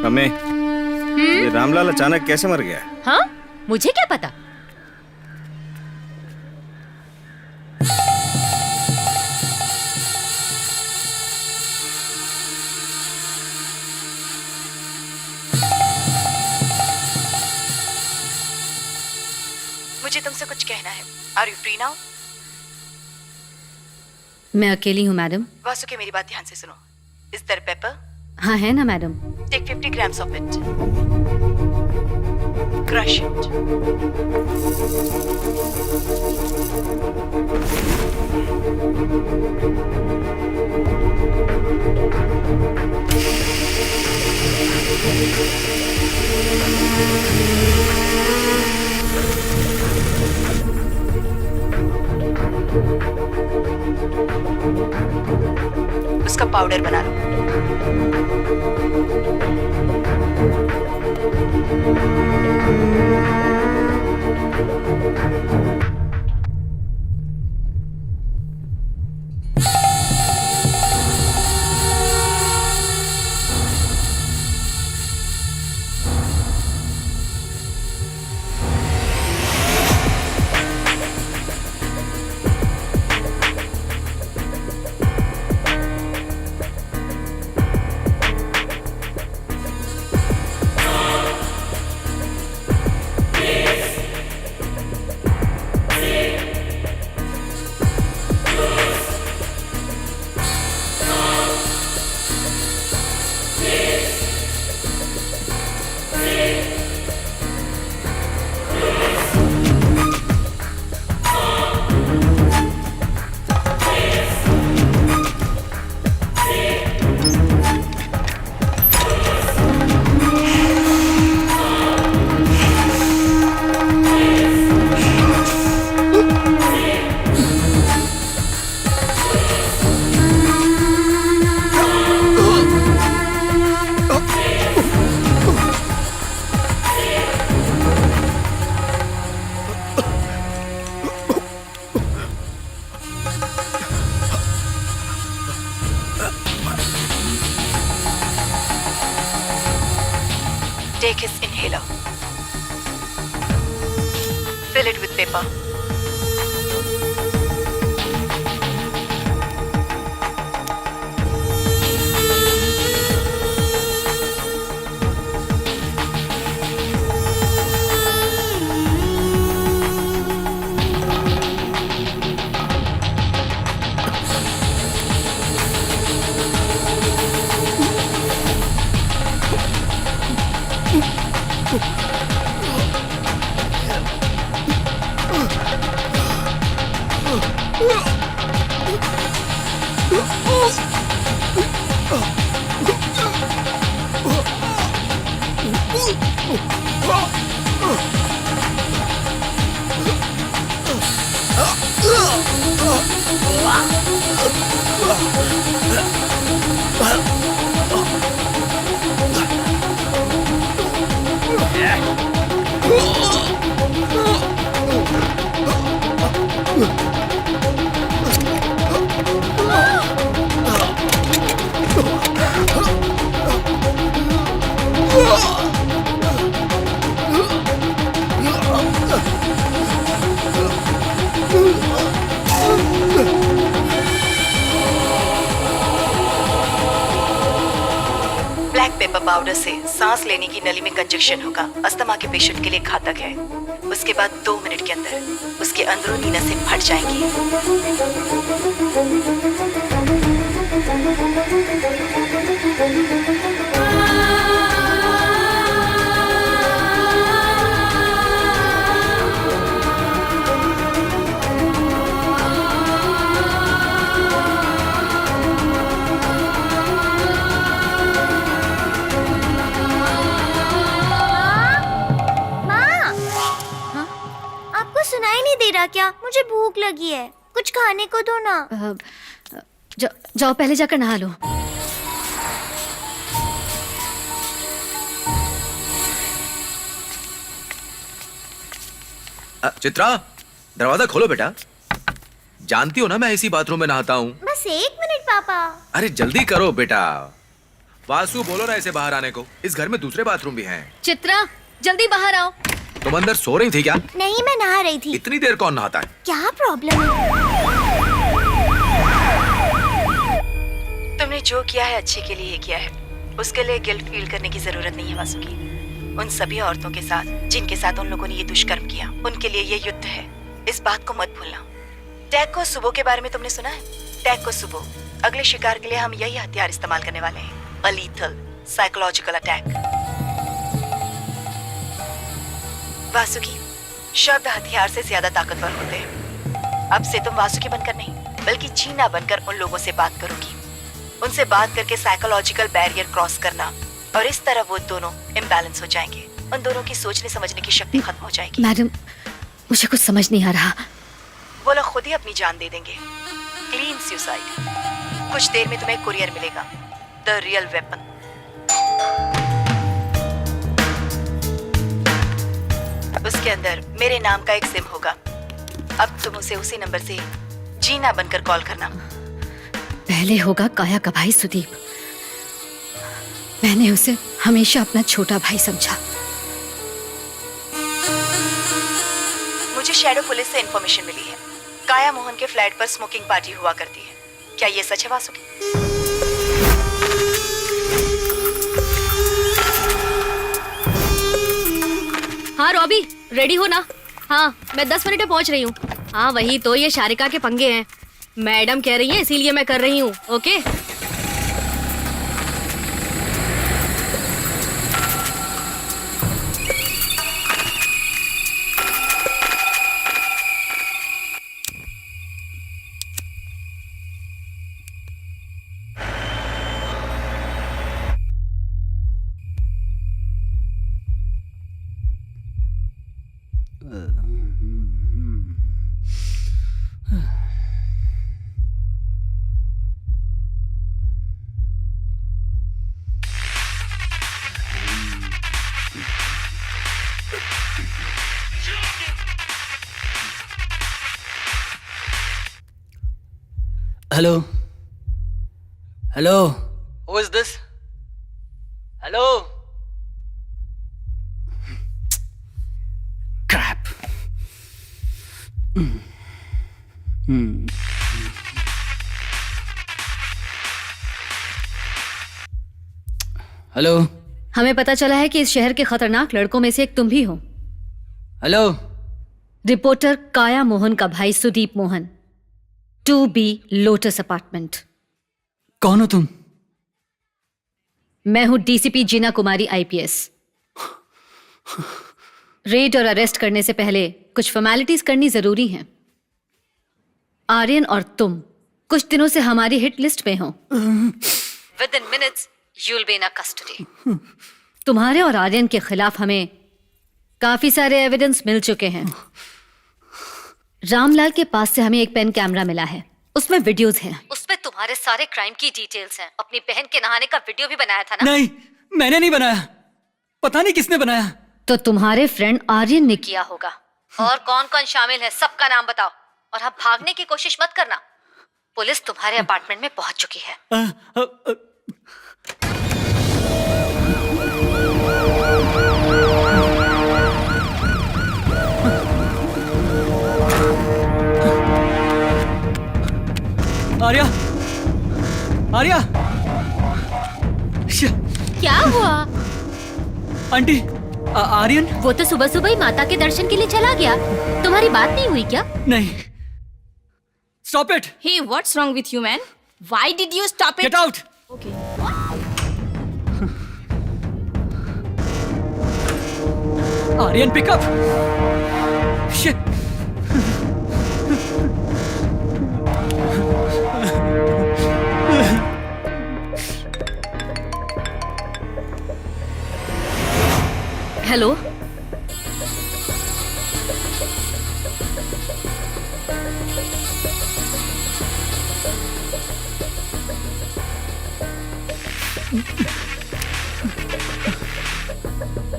हमें ये रामलाल अचानक कैसे मर गया?
हाँ, मुझे क्या पता।
मुझे तुमसे कुछ कहना है। Are you free now?
मैं अकेली हूँ मैडम।
वासुकी, मेरी बात ध्यान से सुनो। Is there pepper?
हाँ है ना madam.
Take 50 grams of it. Crush it. उसका पाउडर बना लो। Take his inhaler. Fill it with paper. Black pepper powder से सांस लेने की नली में कंजक्शन होगा, अस्थमा के पेशेंट के लिए घातक है। उसके बाद 2 मिनट के अंदर उसके अंदरूनी नसें फट जाएंगी।
सुनाई नहीं दे रहा क्या? मुझे भूख लगी है, कुछ खाने को दो ना।
जाओ पहले जाकर नहा लो।
चित्रा, दरवाजा खोलो बेटा। जानती हो ना मैं इसी बाथरूम में नहाता हूँ।
बस 1 मिनट पापा।
अरे जल्दी करो बेटा। वासु बोलो ना इसे बाहर आने को, इस घर में दूसरे बाथरूम भी हैं।
चित्रा जल्दी बाहर आओ।
तुम अंदर सो रही थी क्या?
नहीं, मैं नहा रही थी।
इतनी देर कौन नहाता है?
क्या प्रॉब्लम है?
तुमने जो किया है अच्छे के लिए किया है, उसके लिए गिल्ट फील करने की जरूरत नहीं है वासुकी। उन सभी औरतों के साथ जिनके साथ उन लोगों ने ये दुष्कर्म किया, उनके लिए ये युद्ध है, इस बात को मत भूलना। टैग को सुबह के बारे में तुमने सुना है? टैग को सुबह अगले शिकार के लिए हम यही हथियार इस्तेमाल करने वाले हैं, अ लीथल साइकोलॉजिकल अटैक। वासुकी, शब्द हथियार से ज्यादा ताकतवर होते हैं। अब से तुम वासुकी बनकर नहीं, बल्कि जीना बनकर उन लोगों से बात करोगी। उनसे बात करके साइकोलॉजिकल बैरियर क्रॉस करना, और इस तरह वो दोनों इम्बैलेंस हो जाएंगे। उन दोनों की सोचने समझने की शक्ति खत्म हो जाएगी।
मैडम, मुझे कुछ समझ नहीं आ रहा।
वो लोग खुद ही अपनी जान दे देंगे। Clean suicide. कुछ देर में तुम्हें कुरियर मिलेगा, द रियल वेपन। उसके अंदर मेरे नाम का एक सिम होगा। अब तुम उसे उसी नंबर से जीना बनकर कॉल करना।
पहले होगा काया का भाई सुदीप। मैंने उसे हमेशा अपना छोटा भाई समझा।
मुझे शैडो पुलिस से इंफॉर्मेशन मिली है, काया मोहन के फ्लैट पर स्मोकिंग पार्टी हुआ करती है। क्या ये सच है वासुकी?
हाँ रॉबी, रेडी हो ना? हाँ, मैं 10 मिनट में पहुंच रही हूँ। हाँ वही तो, ये शारिका के पंगे हैं। मैडम कह रही है इसीलिए मैं कर रही हूँ। Okay
hello hello, who is this? Hello hello
हमें पता चला है कि इस शहर के खतरनाक लड़कों में से एक तुम भी हो।
हेलो
रिपोर्टर काया मोहन का भाई Sudeep Mohan, 2B lotus apartment.
कौन हो तुम?
मैं हूं डीसीपी जीना कुमारी IPS। रेड और अरेस्ट करने से पहले कुछ फॉर्मेलिटीज करनी जरूरी है। आर्यन और तुम कुछ दिनों से हमारी हिट लिस्ट में हो। Within minutes you'll be in our custody। तुम्हारे और आर्यन के खिलाफ हमें काफी सारे एविडेंस मिल चुके हैं। रामलाल के पास से हमें एक पेन कैमरा मिला है, उसमें वीडियोस हैं। उसमें तुम्हारे सारे क्राइम की डिटेल्स हैं। अपनी बहन के नहाने का वीडियो भी बनाया था ना?
नहीं, मैंने नहीं बनाया। पता नहीं किसने बनाया।
तो तुम्हारे फ्रेंड आर्यन ने किया होगा। और कौन कौन शामिल है सबका नाम बताओ, और अब भागने की कोशिश मत करना। पुलिस तुम्हारे अपार्टमेंट में पहुंच चुकी है।
आर्या, आर्या,
क्या हुआ?
आंटी, आर्यन?
वो तो सुबह सुबह ही माता के दर्शन के लिए चला गया। तुम्हारी बात नहीं हुई क्या?
नहीं। Stop it!
Hey, what's wrong with you, man? Why did you stop it?
Get out!
Okay.
Aryan, pick up! Shit!
Hello,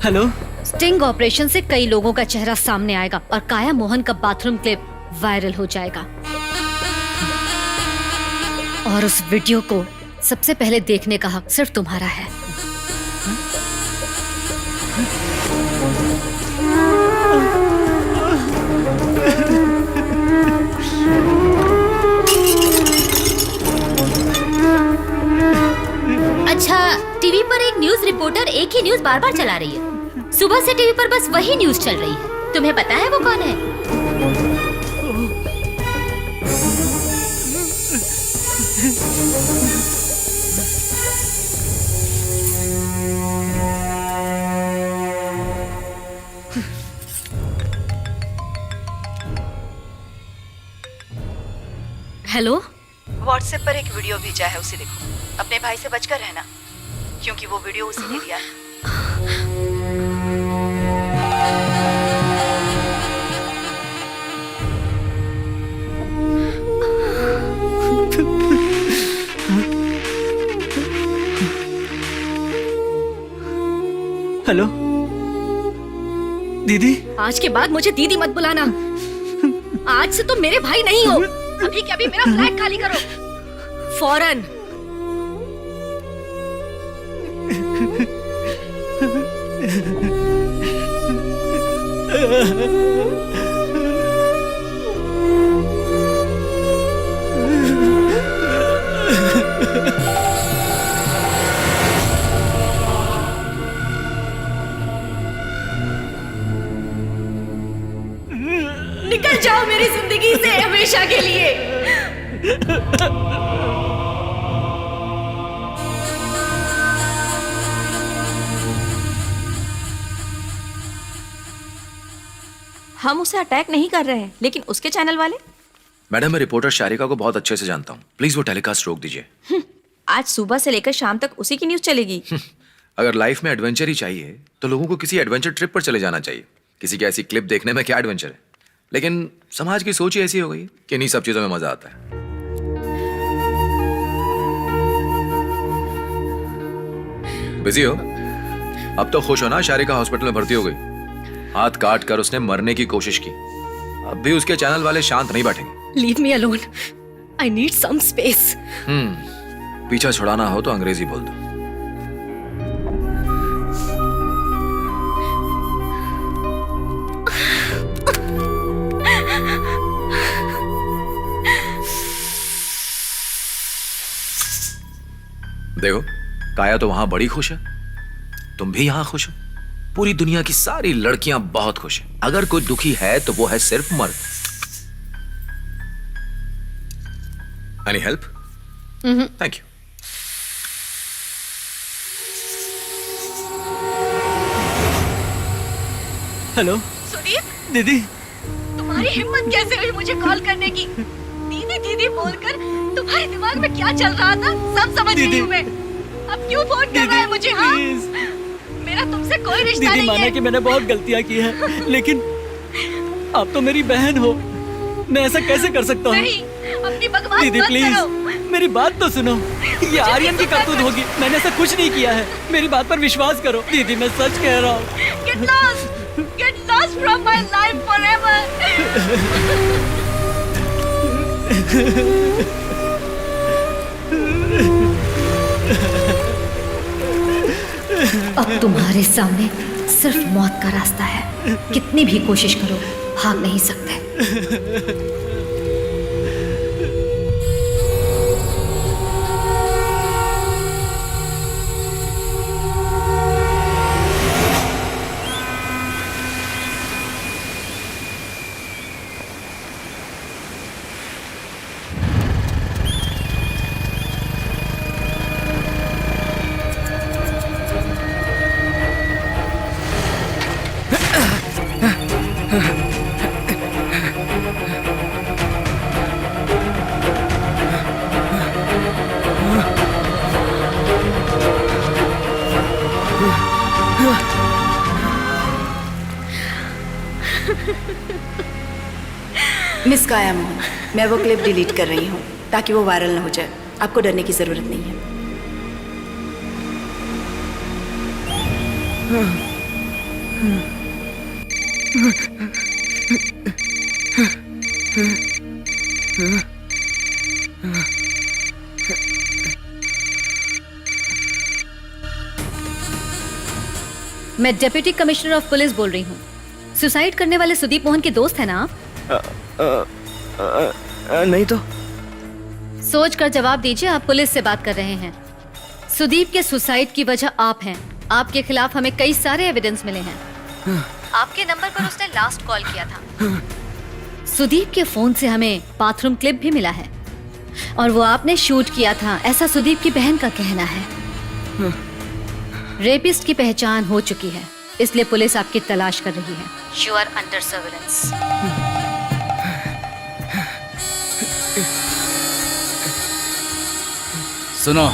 hello.
Sting operation से कई लोगों का चेहरा सामने आएगा और काया मोहन का बाथरूम क्लिप वायरल हो जाएगा। और उस वीडियो को सबसे पहले देखने का हक सिर्फ तुम्हारा है।
अच्छा, टीवी पर एक न्यूज रिपोर्टर एक ही न्यूज बार बार चला रही है। सुबह से टीवी पर बस वही न्यूज चल रही है। तुम्हें पता है वो कौन है?
हेलो,
व्हाट्सएप पर एक वीडियो भेजा है, उसे देखो। अपने भाई से बचकर रहना, क्योंकि वो वीडियो उसी ने दिया है।
हेलो दीदी।
आज के बाद मुझे दीदी मत बुलाना। आज से तुम मेरे भाई नहीं हो। अभी के अभी मेरा फ्लैट खाली करो, फौरन। निकल जाओ मेरी जिंदगी से हमेशा के लिए।
हम उसे अटैक नहीं कर रहे हैं, लेकिन उसके चैनल वाले।
मैडम, मैं रिपोर्टर शारिका को बहुत अच्छे से जानता हूँ। प्लीज वो टेलीकास्ट रोक दीजिए।
आज सुबह से लेकर शाम तक उसी की न्यूज चलेगी।
अगर लाइफ में एडवेंचर ही चाहिए तो लोगों को किसी एडवेंचर ट्रिप पर चले जाना चाहिए। किसी की ऐसी क्लिप देखने में क्या एडवेंचर है? लेकिन समाज की सोच ही ऐसी हो गई कि इन्हीं सब चीजों में मजा आता है। बिजी हो? अब तो खुश हो ना, शारिका हॉस्पिटल में भर्ती हो गई। हाथ काट कर उसने मरने की कोशिश की। अब भी उसके चैनल वाले शांत नहीं बैठेंगे।
Leave me alone, I need some space.
पीछा छुड़ाना हो तो अंग्रेजी बोल दो। देखो, काया तो वहां बड़ी खुश है, तुम भी यहां खुश हो, पूरी दुनिया की सारी लड़कियां बहुत खुश हैं। अगर कोई दुखी है तो वो है सिर्फ मर्द। Any help? Thank you.
Hello
Sudeep,
दीदी।
तुम्हारी हिम्मत कैसे हुई मुझे कॉल करने की? दीदी दीदी बोलकर तुम्हारे दिमाग में क्या चल रहा था सब समझ गई हूँ मैं। अब क्यों फोन कर रहा है मुझे? हाँ, मेरा तुमसे कोई रिश्ता
दीदी
नहीं
माना
है।
कि मैंने बहुत गलतियां की है, लेकिन आप तो मेरी बहन हो, मैं ऐसा कैसे कर सकता हूँ?
नहीं, अपनी बकवास
दीदी
मत
प्लीज,
करो।
मेरी बात तो सुनो। ये आर्यन की करतूत होगी, मैंने ऐसा कुछ नहीं किया है। मेरी बात पर विश्वास करो दीदी, मैं सच कह रहा हूँ।
Get lost from my life forever.
अब तुम्हारे सामने सिर्फ मौत का रास्ता है। कितनी भी कोशिश करो, भाग नहीं सकते।
मिस काया मोहन, मैं वो क्लिप डिलीट कर रही हूँ ताकि वो वायरल ना हो जाए। आपको डरने की जरूरत नहीं है।
मैं डिप्टी कमिश्नर ऑफ पुलिस बोल रही हूँ। सुसाइड करने वाले सुदीप मोहन के दोस्त है ना आप?
नहीं तो।
सोच कर जवाब दीजिए, आप पुलिस से बात कर रहे हैं। सुदीप के सुसाइड की वजह आप हैं। आपके खिलाफ हमें कई सारे एविडेंस मिले हैं। आपके नंबर पर उसने लास्ट कॉल किया था। सुदीप के फोन से हमें बाथरूम क्लिप भी मिला है और वो आपने शूट किया था, ऐसा सुदीप की बहन का कहना है। रेपिस्ट की पहचान हो चुकी है, इसलिए पुलिस आपकी तलाश कर रही है। You are under surveillance.
सुनो,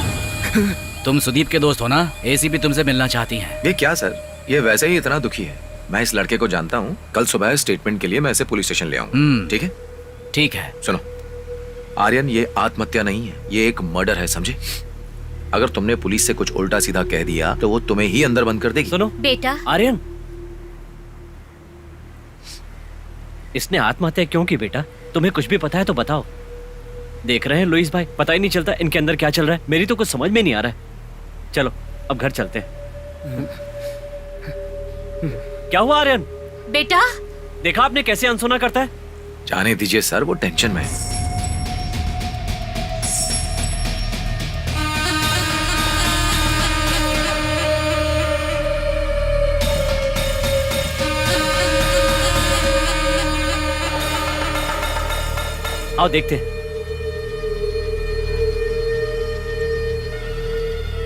तुम सुदीप के दोस्त हो ना? एसीपी तुमसे मिलना चाहती हैं।
ये क्या सर, ये वैसे ही इतना दुखी है। मैं इस लड़के को जानता हूँ, कल सुबह स्टेटमेंट के लिए मैं इसे पुलिस स्टेशन ले आऊंगा। ठीक है?
ठीक है।
सुनो आर्यन, ये आत्महत्या नहीं है, ये एक मर्डर है, समझे? अगर तुमने पुलिस से कुछ उल्टा सीधा कह दिया तो वो तुम्हें ही अंदर बंद कर देगी।
सुनो
बेटा,
आर्यन, इसने आत्महत्या क्यों की बेटा? तुम्हें कुछ भी पता है तो बताओ। देख रहे हैं लुइस भाई, पता ही नहीं चलता इनके अंदर क्या चल रहा है। मेरी तो कुछ समझ में नहीं आ रहा है। चलो अब घर चलते हैं। क्या हुआ आर्यन?
बेटा,
देखा आपने कैसे अनसुना करता है?
जाने दीजिए सर, वो टेंशन में है।
आओ देखते हैं।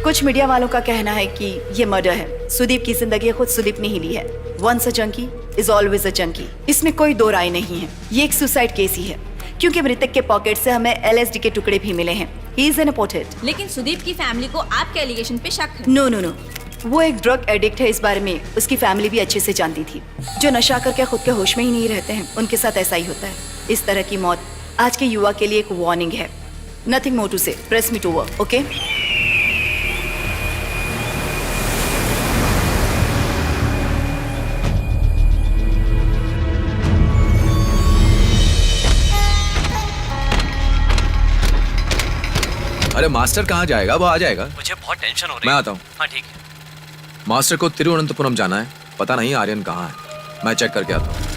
कुछ मीडिया वालों का कहना है कि ये मर्डर है। सुदीप की जिंदगी खुद सुदीप ने ही ली है। Once a junkie is always a junkie. इसमें कोई दो राय नहीं है, ये एक सुसाइड केस ही है, क्योंकि मृतक के पॉकेट से हमें LSD के टुकड़े भी मिले हैं। He is an imported.
लेकिन सुदीप की फैमिली को आपके एलिगेशन पे शक है।
नो नो नो, वो एक ड्रग एडिक्ट है, इस बारे में उसकी फैमिली भी अच्छे से जानती थी। जो नशा करके खुद के होश में ही नहीं रहते हैं, उनके साथ ऐसा ही होता है। इस तरह की मौत आज के युवा के लिए एक वार्निंग है। Nothing more to say, press me to work, okay?
अरे मास्टर कहाँ जाएगा? वो आ जाएगा।
मुझे बहुत टेंशन हो रही है।
मैं आता हूँ।
हाँ ठीक है।
मास्टर को तिरुवनंतपुरम जाना है, पता नहीं आर्यन कहाँ है। मैं चेक करके आता हूँ।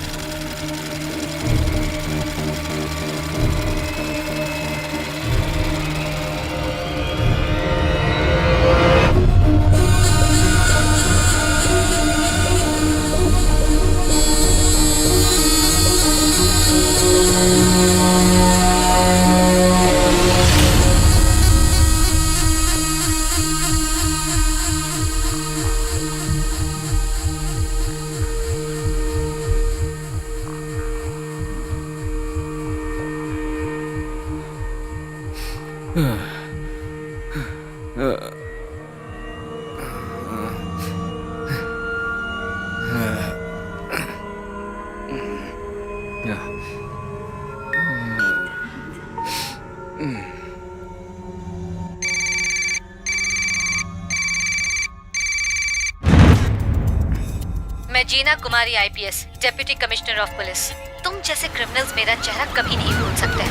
मैं Jeena Kumari IPS, deputy commissioner of police. तुम जैसे क्रिमिनल्स मेरा चेहरा कभी नहीं भूल सकते।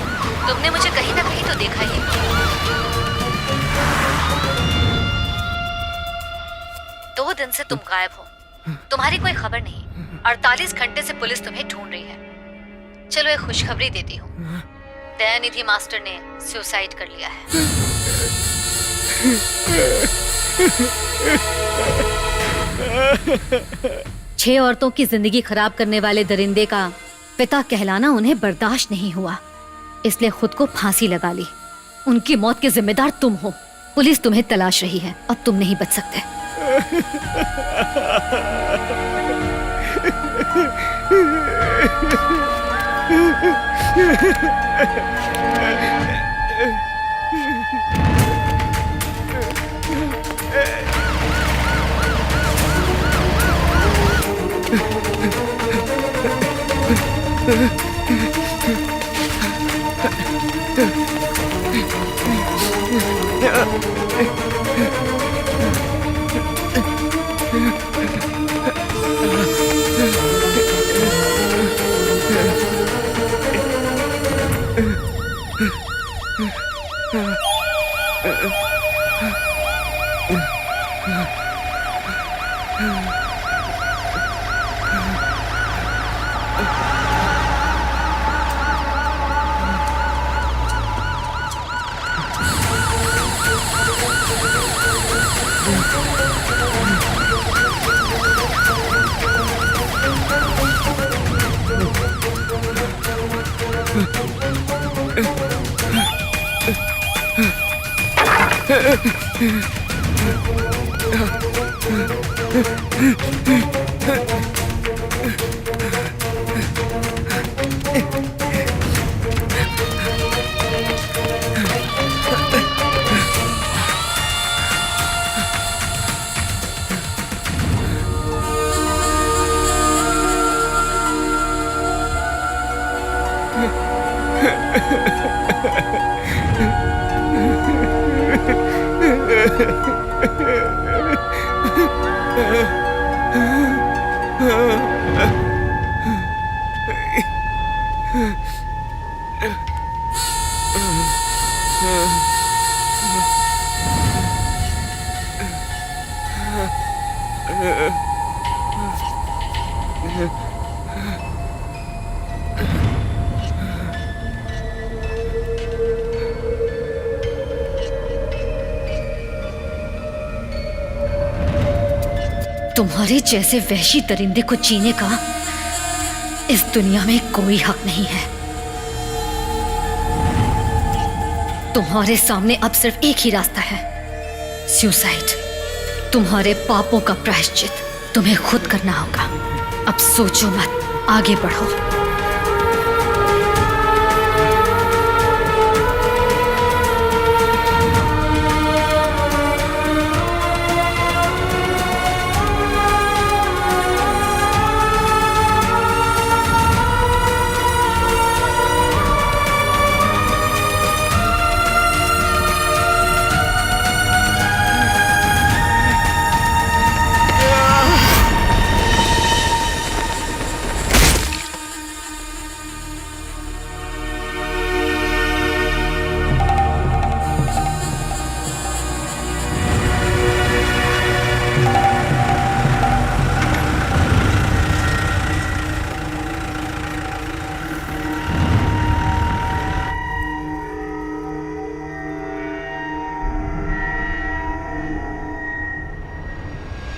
तुमने मुझे कहीं ना कहीं तो देखा ही। 2 दिन से तुम गायब हो, तुम्हारी कोई खबर नहीं। 48 घंटे से पुलिस तुम्हें ढूंढ रही है। चलो एक खुशखबरी देती हूँ, दयानिधि मास्टर ने सुसाइड कर लिया है। 6 औरतों की जिंदगी खराब करने वाले दरिंदे का पिता कहलाना उन्हें बर्दाश्त नहीं हुआ, इसलिए खुद को फांसी लगा ली। उनकी मौत के जिम्मेदार तुम हो। पुलिस तुम्हें तलाश रही है, अब तुम नहीं बच सकते। तुम्हारे जैसे वहशी दरिंदे को जीने का इस दुनिया में कोई हक नहीं है। तुम्हारे सामने अब सिर्फ एक ही रास्ता है, सुसाइड। तुम्हारे पापों का प्रायश्चित तुम्हें खुद करना होगा। अब सोचो मत, आगे बढ़ो।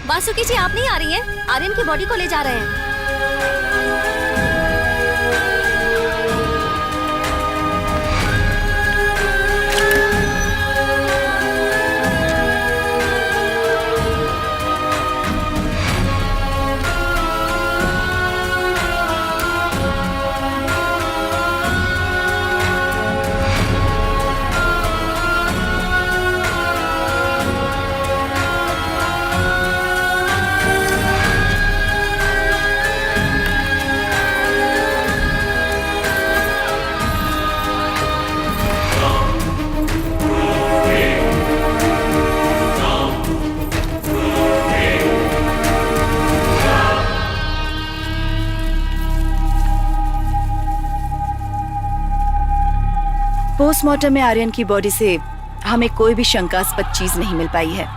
वासुकी जी, आप नहीं आ रही हैं? आर्यन की बॉडी को ले जा रहे हैं।
पोस्टमार्टम में आर्यन की बॉडी से हमें कोई भी शंकास्पद चीज नहीं मिल पाई है।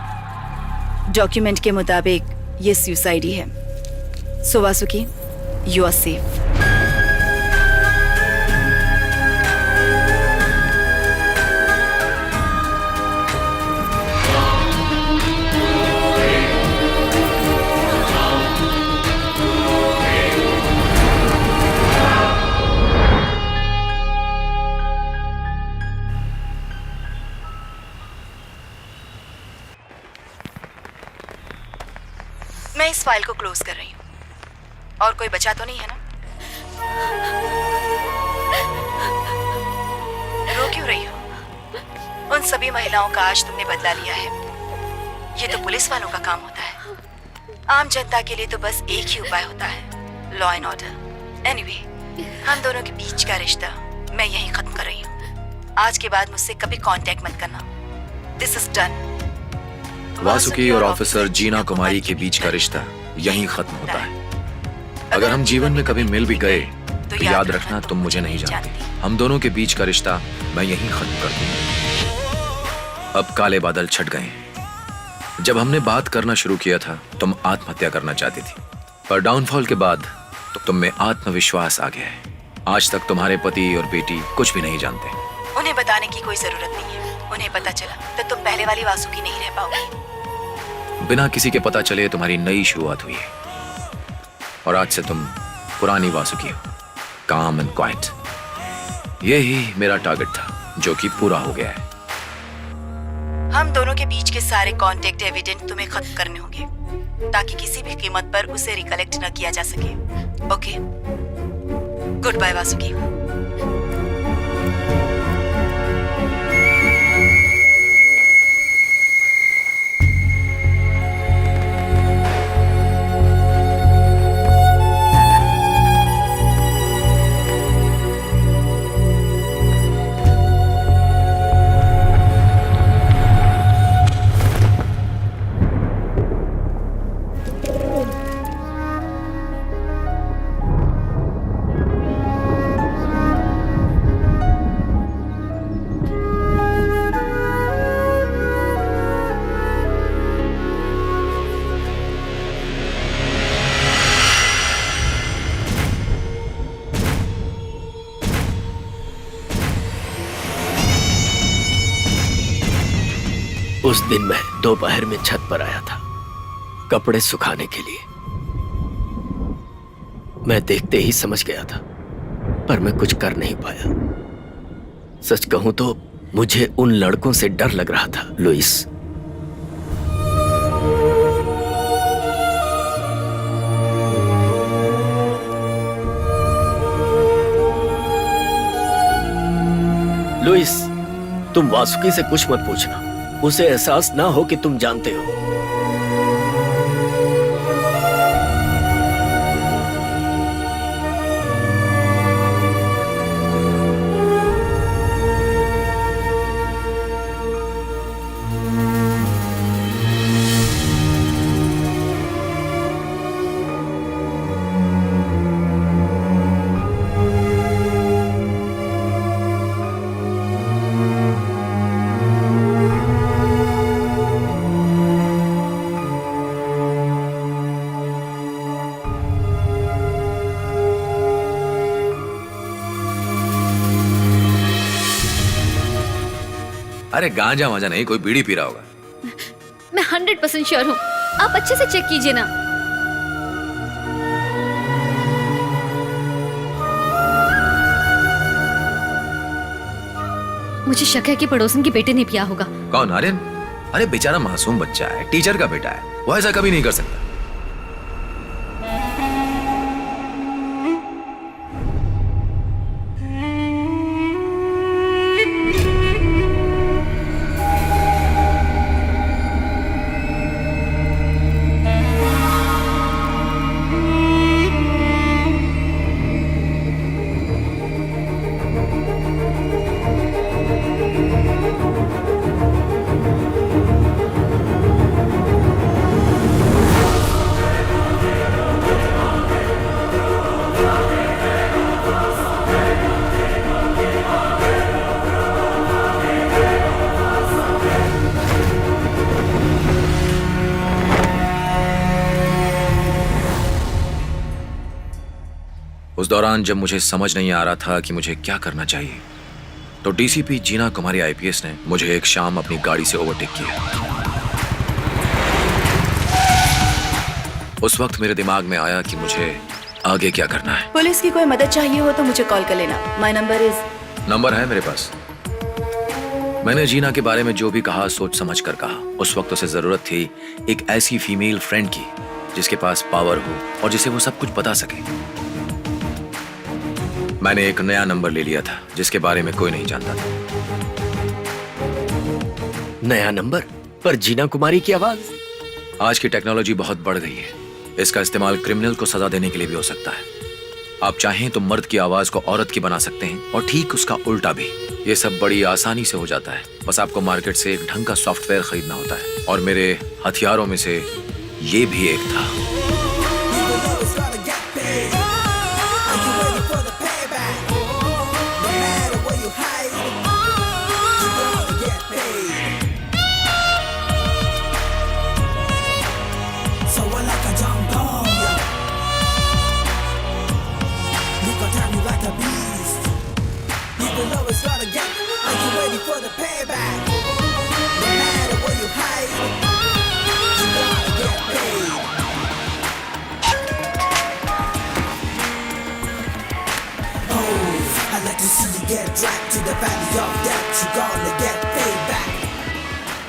डॉक्यूमेंट के मुताबिक ये सुसाइड ही है। सो वासुकी, यू आर सेफ। मैं इस फाइल को क्लोज कर रही हूँ। और कोई बचा तो नहीं है ना? रो क्यों रही हो? उन सभी महिलाओं का आज तुमने बदला लिया है। ये तो पुलिस वालों का काम होता है। आम जनता के लिए तो बस एक ही उपाय होता है, लॉ एंड ऑर्डर। एनीवे, हम दोनों के बीच का रिश्ता मैं यहीं खत्म कर रही हूँ। आज के बाद मुझसे कभी कांटेक्ट मत करना। This is done.
वासुकी और ऑफिसर जीना कुमारी के बीच का रिश्ता यहीं खत्म होता है। अगर हम जीवन में कभी मिल भी गए तो याद रखना, तुम मुझे नहीं जानती। हम दोनों के बीच का रिश्ता मैं यहीं खत्म कर दूंगा। अब काले बादल छट गए। जब हमने बात करना शुरू किया था, तुम आत्महत्या करना चाहती थी, पर डाउनफॉल के बाद तो तुम में आत्मविश्वास आ गया है। आज तक तुम्हारे पति और बेटी कुछ भी नहीं जानते।
उन्हें बताने की कोई जरूरत नहीं है। उन्हें पता चला तो तुम पहले वाली वासुकी नहीं रह पाओगी।
बिना किसी के पता चले तुम्हारी नई शुरुआत हुई है, और आज से तुम पुरानी वासुकी हो, काम एंड क्वाइट। यही मेरा टारगेट था, जो कि पूरा हो गया है।
हम दोनों के बीच के सारे कॉन्टेक्ट एविडेंट तुम्हें खत्म करने होंगे, ताकि किसी भी कीमत पर उसे रिकलेक्ट न किया जा सके। Okay, good bye Vasuki.
उस दिन मैं दोपहर में छत पर आया था कपड़े सुखाने के लिए। मैं देखते ही समझ गया था, पर मैं कुछ कर नहीं पाया। सच कहूं तो मुझे उन लड़कों से डर लग रहा था, लुइस। लुइस, तुम वासुकी से कुछ मत पूछना। उसे एहसास ना हो कि तुम जानते हो।
अरे गांजा मांजा नहीं, कोई बीड़ी पी रहा होगा।
मैं 100% श्योर हूँ। आप अच्छे से चेक कीजिए ना। मुझे शक है कि पड़ोसन के बेटे ने पिया होगा।
कौन? आर्यन? अरे बेचारा मासूम बच्चा है, टीचर का बेटा है, वो ऐसा कभी नहीं कर सकता। उस दौरान जब मुझे समझ नहीं आ रहा था कि मुझे क्या करना चाहिए, तो डीसीपी जीना कुमारी आईपीएस ने मुझे एक शाम अपनी गाड़ी से ओवरटेक किया। उस वक्त मेरे दिमाग में आया कि मुझे आगे क्या करना है।
पुलिस की कोई मदद चाहिए हो तो मुझे कॉल कर लेना। माय नंबर है मेरे पास। मैंने जीना के बारे में जो भी कहा सोच समझ कर कहा। उस वक्त उसे जरूरत थी एक ऐसी फीमेल फ्रेंड की जिसके पास पावर हो और जिसे वो सब कुछ बता सके। मैंने एक नया नंबर ले लिया था जिसके बारे में कोई नहीं जानता था।
नया नंबर पर जीना कुमारी की आवाज।
आज की टेक्नोलॉजी बहुत बढ़ गई है। इसका इस्तेमाल क्रिमिनल को सजा देने के लिए भी हो सकता है। आप चाहें तो मर्द की आवाज को औरत की बना सकते हैं और ठीक उसका उल्टा भी। ये सब बड़ी आसानी से हो जाता है। बस आपको मार्केट से एक ढंग का सॉफ्टवेयर खरीदना होता है और मेरे हथियारों में से ये भी एक था।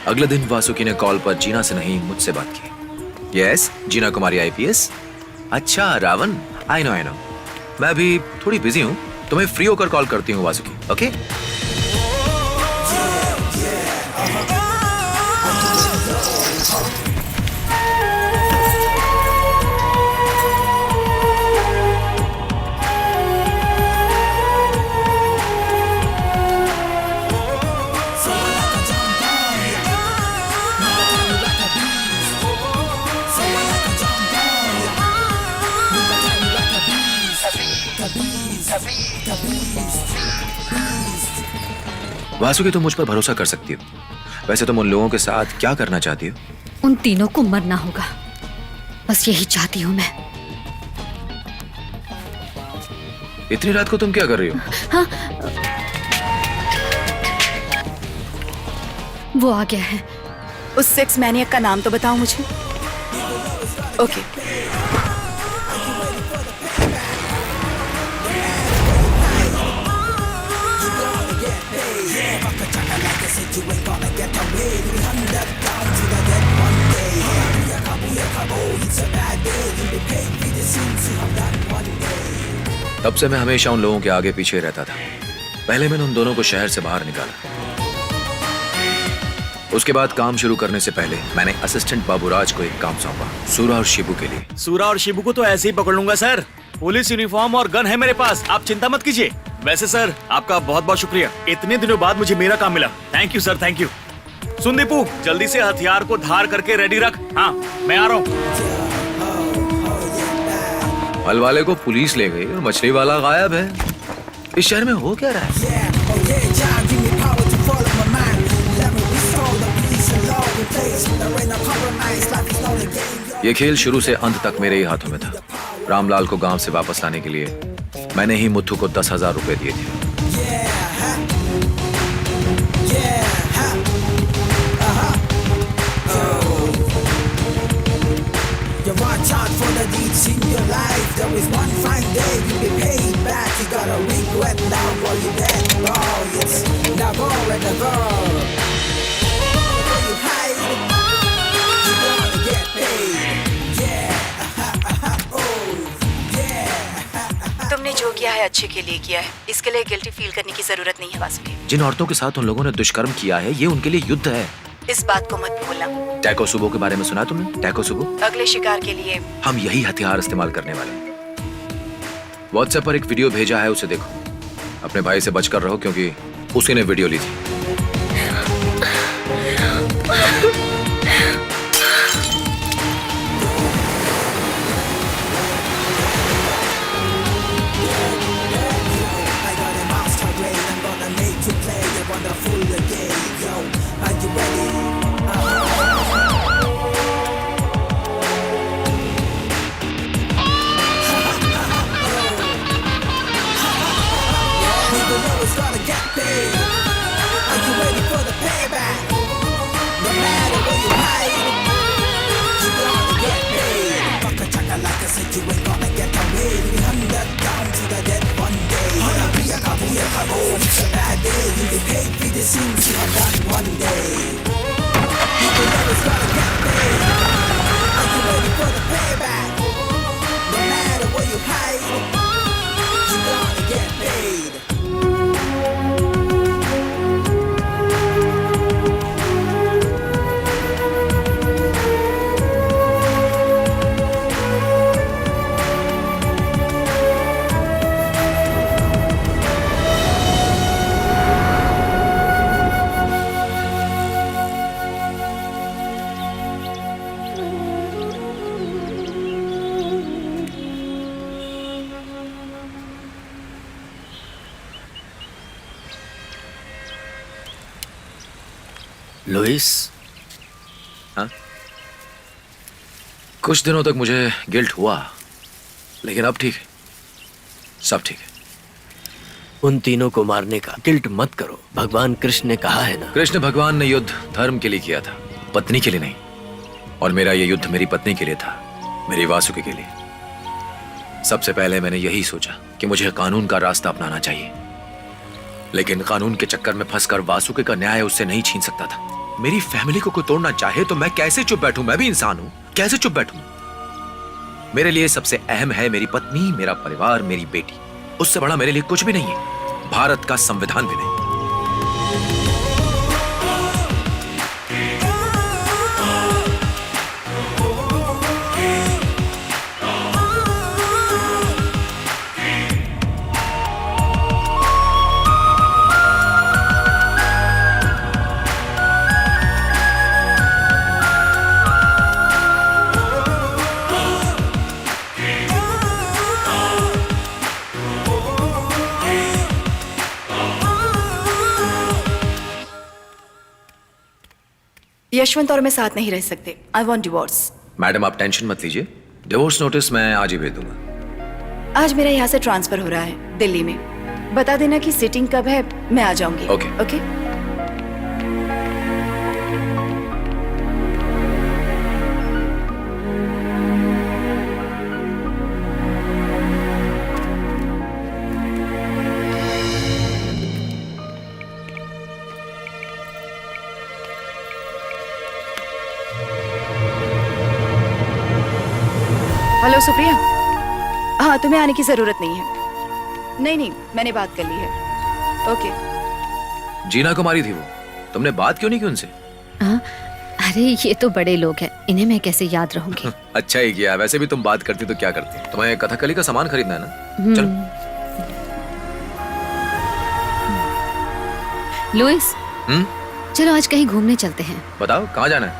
अगले दिन वासुकी ने कॉल पर जीना से नहीं मुझसे बात की। यस, जीना कुमारी आईपीएस। अच्छा रावण, आई नो। मैं अभी थोड़ी बिजी हूँ, तुम्हें फ्री होकर कॉल करती हूँ वासुकी। ओके? वासुकी, तुम मुझ पर भरोसा कर सकती हो। वैसे तुम उन लोगों के साथ क्या करना चाहती हो?
उन तीनों को मरना होगा, बस यही चाहती हूँ मैं।
इतनी रात को तुम क्या कर रही हो?
हाँ, वो आ गया है।
उस सेक्स मैनियक का नाम तो बताओ मुझे। ओके।
तब से मैं हमेशा उन लोगों के आगे पीछे रहता था। पहले मैंने उन दोनों को शहर से बाहर निकाला। उसके बाद काम शुरू करने से पहले मैंने असिस्टेंट बाबूराज को एक काम सौंपा, सूरा और शिबू के लिए।
सूरा और शिबू को तो ऐसे ही पकड़ लूंगा सर। पुलिस यूनिफॉर्म और गन है मेरे पास, आप चिंता मत कीजिए। वैसे सर, आपका बहुत बहुत शुक्रिया, इतने दिनों बाद मुझे मेरा काम मिला। Thank you sir, thank you. सुन दीपू, जल्दी से हथियार को धार करके रेडी रख। हाँ, मैं आ रहा हूँ।
फल वाले को पुलिस ले गई और मछली वाला गायब है। इस शहर में हो क्या रहा है? ये खेल शुरू से अंत तक मेरे ही हाथों में था। रामलाल को गांव से वापस लाने के लिए मैंने ही मुथु को 10,000 रुपए दिए थे।
तुमने जो किया है अच्छे के लिए किया है। इसके लिए गिल्टी फील करने की जरूरत नहीं है वासुकी।
जिन औरतों के साथ उन लोगों ने दुष्कर्म किया है, ये उनके लिए युद्ध है।
इस बात को मत भूलना।
टैकोसुबो के बारे में सुना तुमने? टैकोसुबो
अगले शिकार के लिए
हम यही हथियार इस्तेमाल करने वाले हैं। व्हाट्सएप पर एक वीडियो भेजा है, उसे देखो। अपने भाई से बचकर रहो क्योंकि उसी ने वीडियो ली थी।
लुइस।
हाँ? कुछ दिनों तक मुझे गिल्ट हुआ, लेकिन अब ठीक है, सब ठीक है।
उन तीनों को मारने का गिल्ट मत करो, भगवान कृष्ण ने कहा है ना।
कृष्ण भगवान ने युद्ध धर्म के लिए किया था, पत्नी के लिए नहीं। और मेरा ये युद्ध मेरी पत्नी के लिए था, मेरी वासुकी के लिए। सबसे पहले मैंने यही सोचा कि मुझे कानून का रास्ता अपनाना चाहिए, लेकिन कानून के चक्कर में फंसकर वासुकी का न्याय उससे नहीं छीन सकता था। मेरी फैमिली को कोई तोड़ना चाहे तो मैं कैसे चुप बैठूं? मैं भी इंसान हूं, कैसे चुप बैठूं? मेरे लिए सबसे अहम है मेरी पत्नी, मेरा परिवार, मेरी बेटी। उससे बड़ा मेरे लिए कुछ भी नहीं है, भारत का संविधान भी नहीं।
यशवंत और मैं साथ नहीं रह सकते। I want divorce.
मैडम आप टेंशन मत लीजिए, डिवोर्स नोटिस मैं आज ही भेज दूंगा।
आज मेरा यहाँ से ट्रांसफर हो रहा है दिल्ली में। बता देना कि सीटिंग कब है, मैं आ जाऊंगी।
Okay
okay. हेलो सुप्रिया। हाँ, तुम्हें आने की जरूरत नहीं है। नहीं, मैंने बात कर ली है। ओके।
जीना कुमारी थी वो, तुमने बात क्यों नहीं की उनसे?
अरे ये तो बड़े लोग हैं, इन्हें मैं कैसे याद रहूंगी।
अच्छा ही किया, वैसे भी तुम बात करती तो क्या करती। तुम्हें कथकली का सामान खरीदना है ना? चलो।
लुइस, चलो आज कहीं घूमने चलते हैं।
बताओ कहाँ जाना है?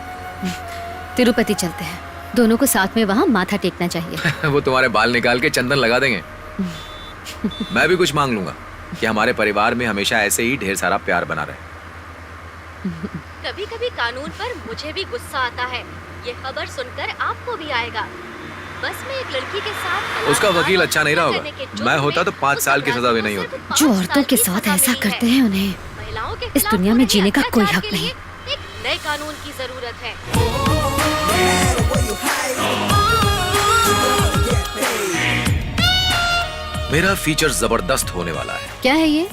तिरुपति चलते हैं, दोनों को साथ में वहाँ माथा टेकना चाहिए।
वो तुम्हारे बाल निकाल के चंदन लगा देंगे। मैं भी कुछ मांग लूंगा कि हमारे परिवार में हमेशा ऐसे ही ढेर सारा प्यार बना रहे।
कभी कभी कानून पर मुझे भी गुस्सा आता है। ये खबर सुनकर आपको भी आएगा। बस में एक लड़की के साथ
उसका वकील अच्छा नहीं रहा होगा। मैं होता तो 5 साल की सजा भी नहीं होती।
जो औरतों के साथ ऐसा करते हैं उन्हें इस दुनिया में जीने का कोई हक नहीं।
एक नए कानून की जरूरत है।
मेरा फीचर जबरदस्त होने वाला है।
क्या है ये?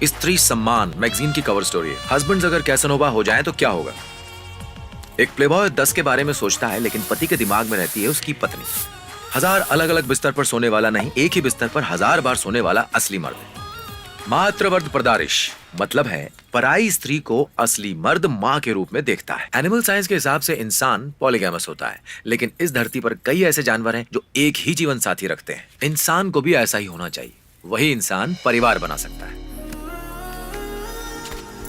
स्त्री सम्मान मैगजीन की कवर स्टोरी है। हस्बैंड्स अगर कैसनोवा हो जाएं तो क्या होगा? एक प्लेबॉय 10 के बारे में सोचता है, लेकिन पति के दिमाग में रहती है उसकी पत्नी। 1000 अलग अलग बिस्तर पर सोने वाला नहीं, एक ही बिस्तर पर 1000 बार सोने वाला असली मर्द है। मातृवर्द प्रदारिश मतलब है पराई स्त्री को असली मर्द माँ के रूप में देखता है। एनिमल साइंस के हिसाब से इंसान पॉलीगैमस होता है, लेकिन इस धरती पर कई ऐसे जानवर हैं जो एक ही जीवन साथी रखते हैं। इंसान को भी ऐसा ही होना चाहिए, वही इंसान परिवार बना सकता है।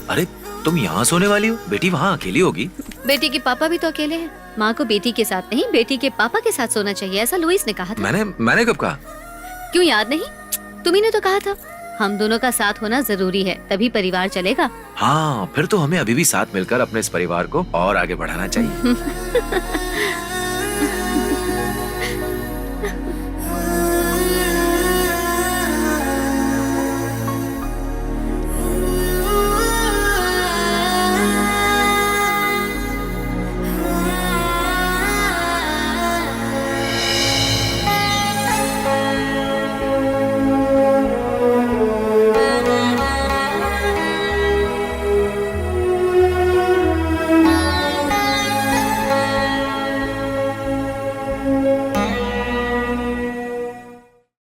अरे तुम यहाँ सोने वाली हो, बेटी वहाँ अकेली होगी।
बेटी के पापा भी तो अकेले हैं। माँ को बेटी के साथ नहीं, बेटी के पापा के साथ सोना चाहिए, ऐसा लुइस ने कहा था।
मैंने कब कहा?
क्यों याद नहीं? तुम्ही ने तो कहा था हम दोनों का साथ होना जरूरी है, तभी परिवार चलेगा।
हाँ, फिर तो हमें अभी भी साथ मिलकर अपने इस परिवार को और आगे बढ़ाना चाहिए।